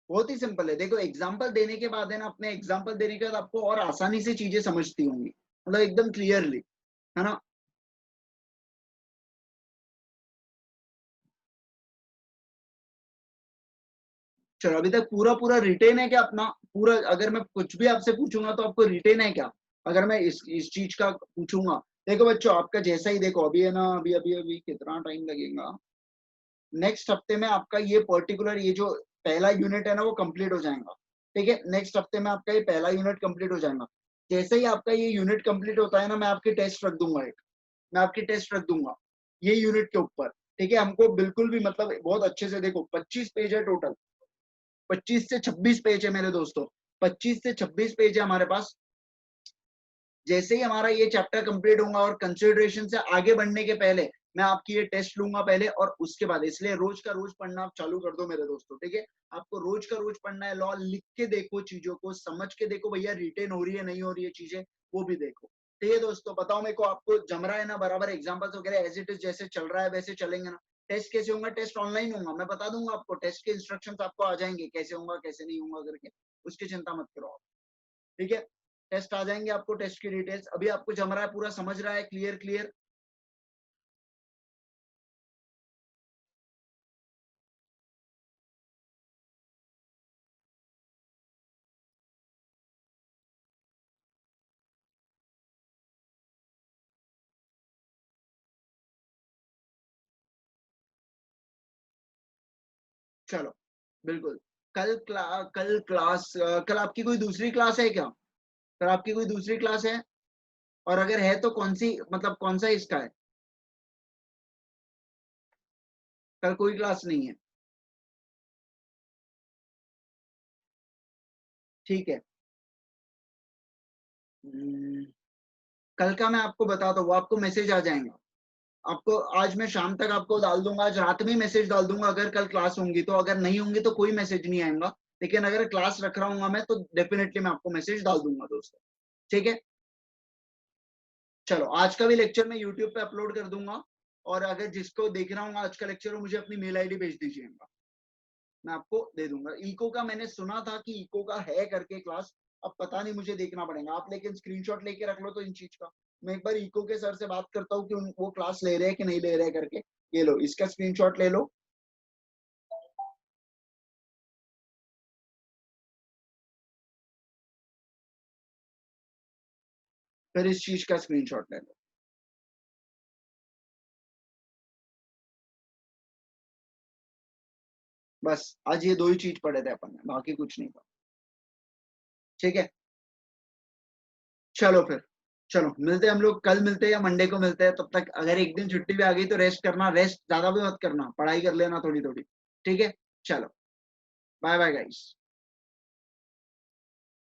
बहुत ही सिंपल है। देखो एग्जाम्पल देने के बाद है ना, अपने एग्जाम्पल देने के बाद आपको और आसानी से चीजें समझती होंगी, मतलब एकदम क्लियरली, है ना। चलो अभी तक पूरा पूरा रिटेन है क्या अपना? पूरा अगर मैं कुछ भी आपसे पूछूंगा तो आपको रिटेन है क्या? अगर मैं इस चीज का पूछूंगा, देखो बच्चों आपका जैसा ही, देखो अभी है ना, अभी अभी अभी कितना टाइम लगेगा, नेक्स्ट हफ्ते में आपका ये पर्टिकुलर ये जो पहला यूनिट है ना वो कंप्लीट हो जाएगा। ठीक है, नेक्स्ट हफ्ते में आपका ये पहला यूनिट कंप्लीट हो जाएगा। जैसे ही आपका ये यूनिट कंप्लीट होता है ना, मैं आपकी टेस्ट रख दूंगा एक, मैं आपकी टेस्ट रख दूंगा ये यूनिट के ऊपर। ठीक है, हमको बिल्कुल भी मतलब बहुत अच्छे से, देखो 25 पेज है टोटल, 25 से 26 पेज है मेरे दोस्तों, 25 से 26 पेज है हमारे पास। जैसे ही हमारा ये चैप्टर कंप्लीट होगा और कंसिडरेशन से आगे बढ़ने के पहले मैं आपकी ये टेस्ट लूंगा पहले, और उसके बाद इसलिए रोज का रोज पढ़ना आप चालू कर दो मेरे दोस्तों। ठीक है, आपको रोज का रोज पढ़ना है लॉ, लिख के देखो, चीजों को समझ के देखो भैया, रिटेन हो रही है नहीं हो रही है चीजें, वो भी देखो। ठीक है दोस्तों, बताओ मेरे को, आपको जम रहा है ना बराबर? एग्जाम्पल्स वगैरह एज इट इज जैसे चल रहा है वैसे चलेंगे ना? टेस्ट कैसे होगा? टेस्ट ऑनलाइन होगा, मैं बता दूंगा आपको, टेस्ट के इंस्ट्रक्शंस आपको आ जाएंगे, कैसे होगा कैसे नहीं होगा करके, उसकी चिंता मत करो आप। ठीक है, टेस्ट आ जाएंगे आपको, टेस्ट की डिटेल्स। अभी आपको जम रहा है, पूरा समझ रहा है, क्लियर क्लियर? चलो बिल्कुल। कल क्लास, कल आपकी कोई दूसरी क्लास है क्या? कल आपकी कोई दूसरी क्लास है? और अगर है तो कौन सी, मतलब कौन सा इसका है? कल कोई क्लास नहीं है? ठीक है। हम्म, कल का मैं आपको बताता हूँ, वो आपको मैसेज आ जाएगा। आपको आज मैं शाम तक आपको डाल दूंगा, आज रात में मैसेज डाल दूंगा अगर कल क्लास होंगी तो, अगर नहीं होंगी तो कोई मैसेज नहीं आएगा। लेकिन अगर क्लास रख रहा हूँ मैं तो डेफिनेटली मैं आपको मैसेज डाल दूंगा दोस्तों। ठीक है, चलो आज का भी लेक्चर मैं यूट्यूब पे अपलोड कर दूंगा, और अगर जिसको देख रहा हूँ आज का लेक्चर हो, मुझे अपनी मेल आईडी भेज दीजिएगा, मैं आपको दे दूंगा। इको का मैंने सुना था कि इको का है करके क्लास, अब पता नहीं, मुझे देखना पड़ेगा। आप लेकिन स्क्रीनशॉट लेके रख लो तो इन चीज का, मैं एक बार इको के सर से बात करता हूँ कि वो क्लास ले रहे हैं कि नहीं ले रहे हैं करके। ये लो, इसका स्क्रीनशॉट ले लो। फिर इस चीज का स्क्रीनशॉट ले लो। बस आज ये दो ही चीज पढ़े थे अपन ने, बाकी कुछ नहीं था। ठीक है, चलो फिर, चलो मिलते हैं हम लोग, कल मिलते हैं या मंडे को मिलते हैं। तब तक अगर एक दिन छुट्टी भी आ गई तो रेस्ट करना, रेस्ट ज्यादा भी मत करना, पढ़ाई कर लेना थोड़ी थोड़ी। ठीक है, चलो, बाय बाय गाइस।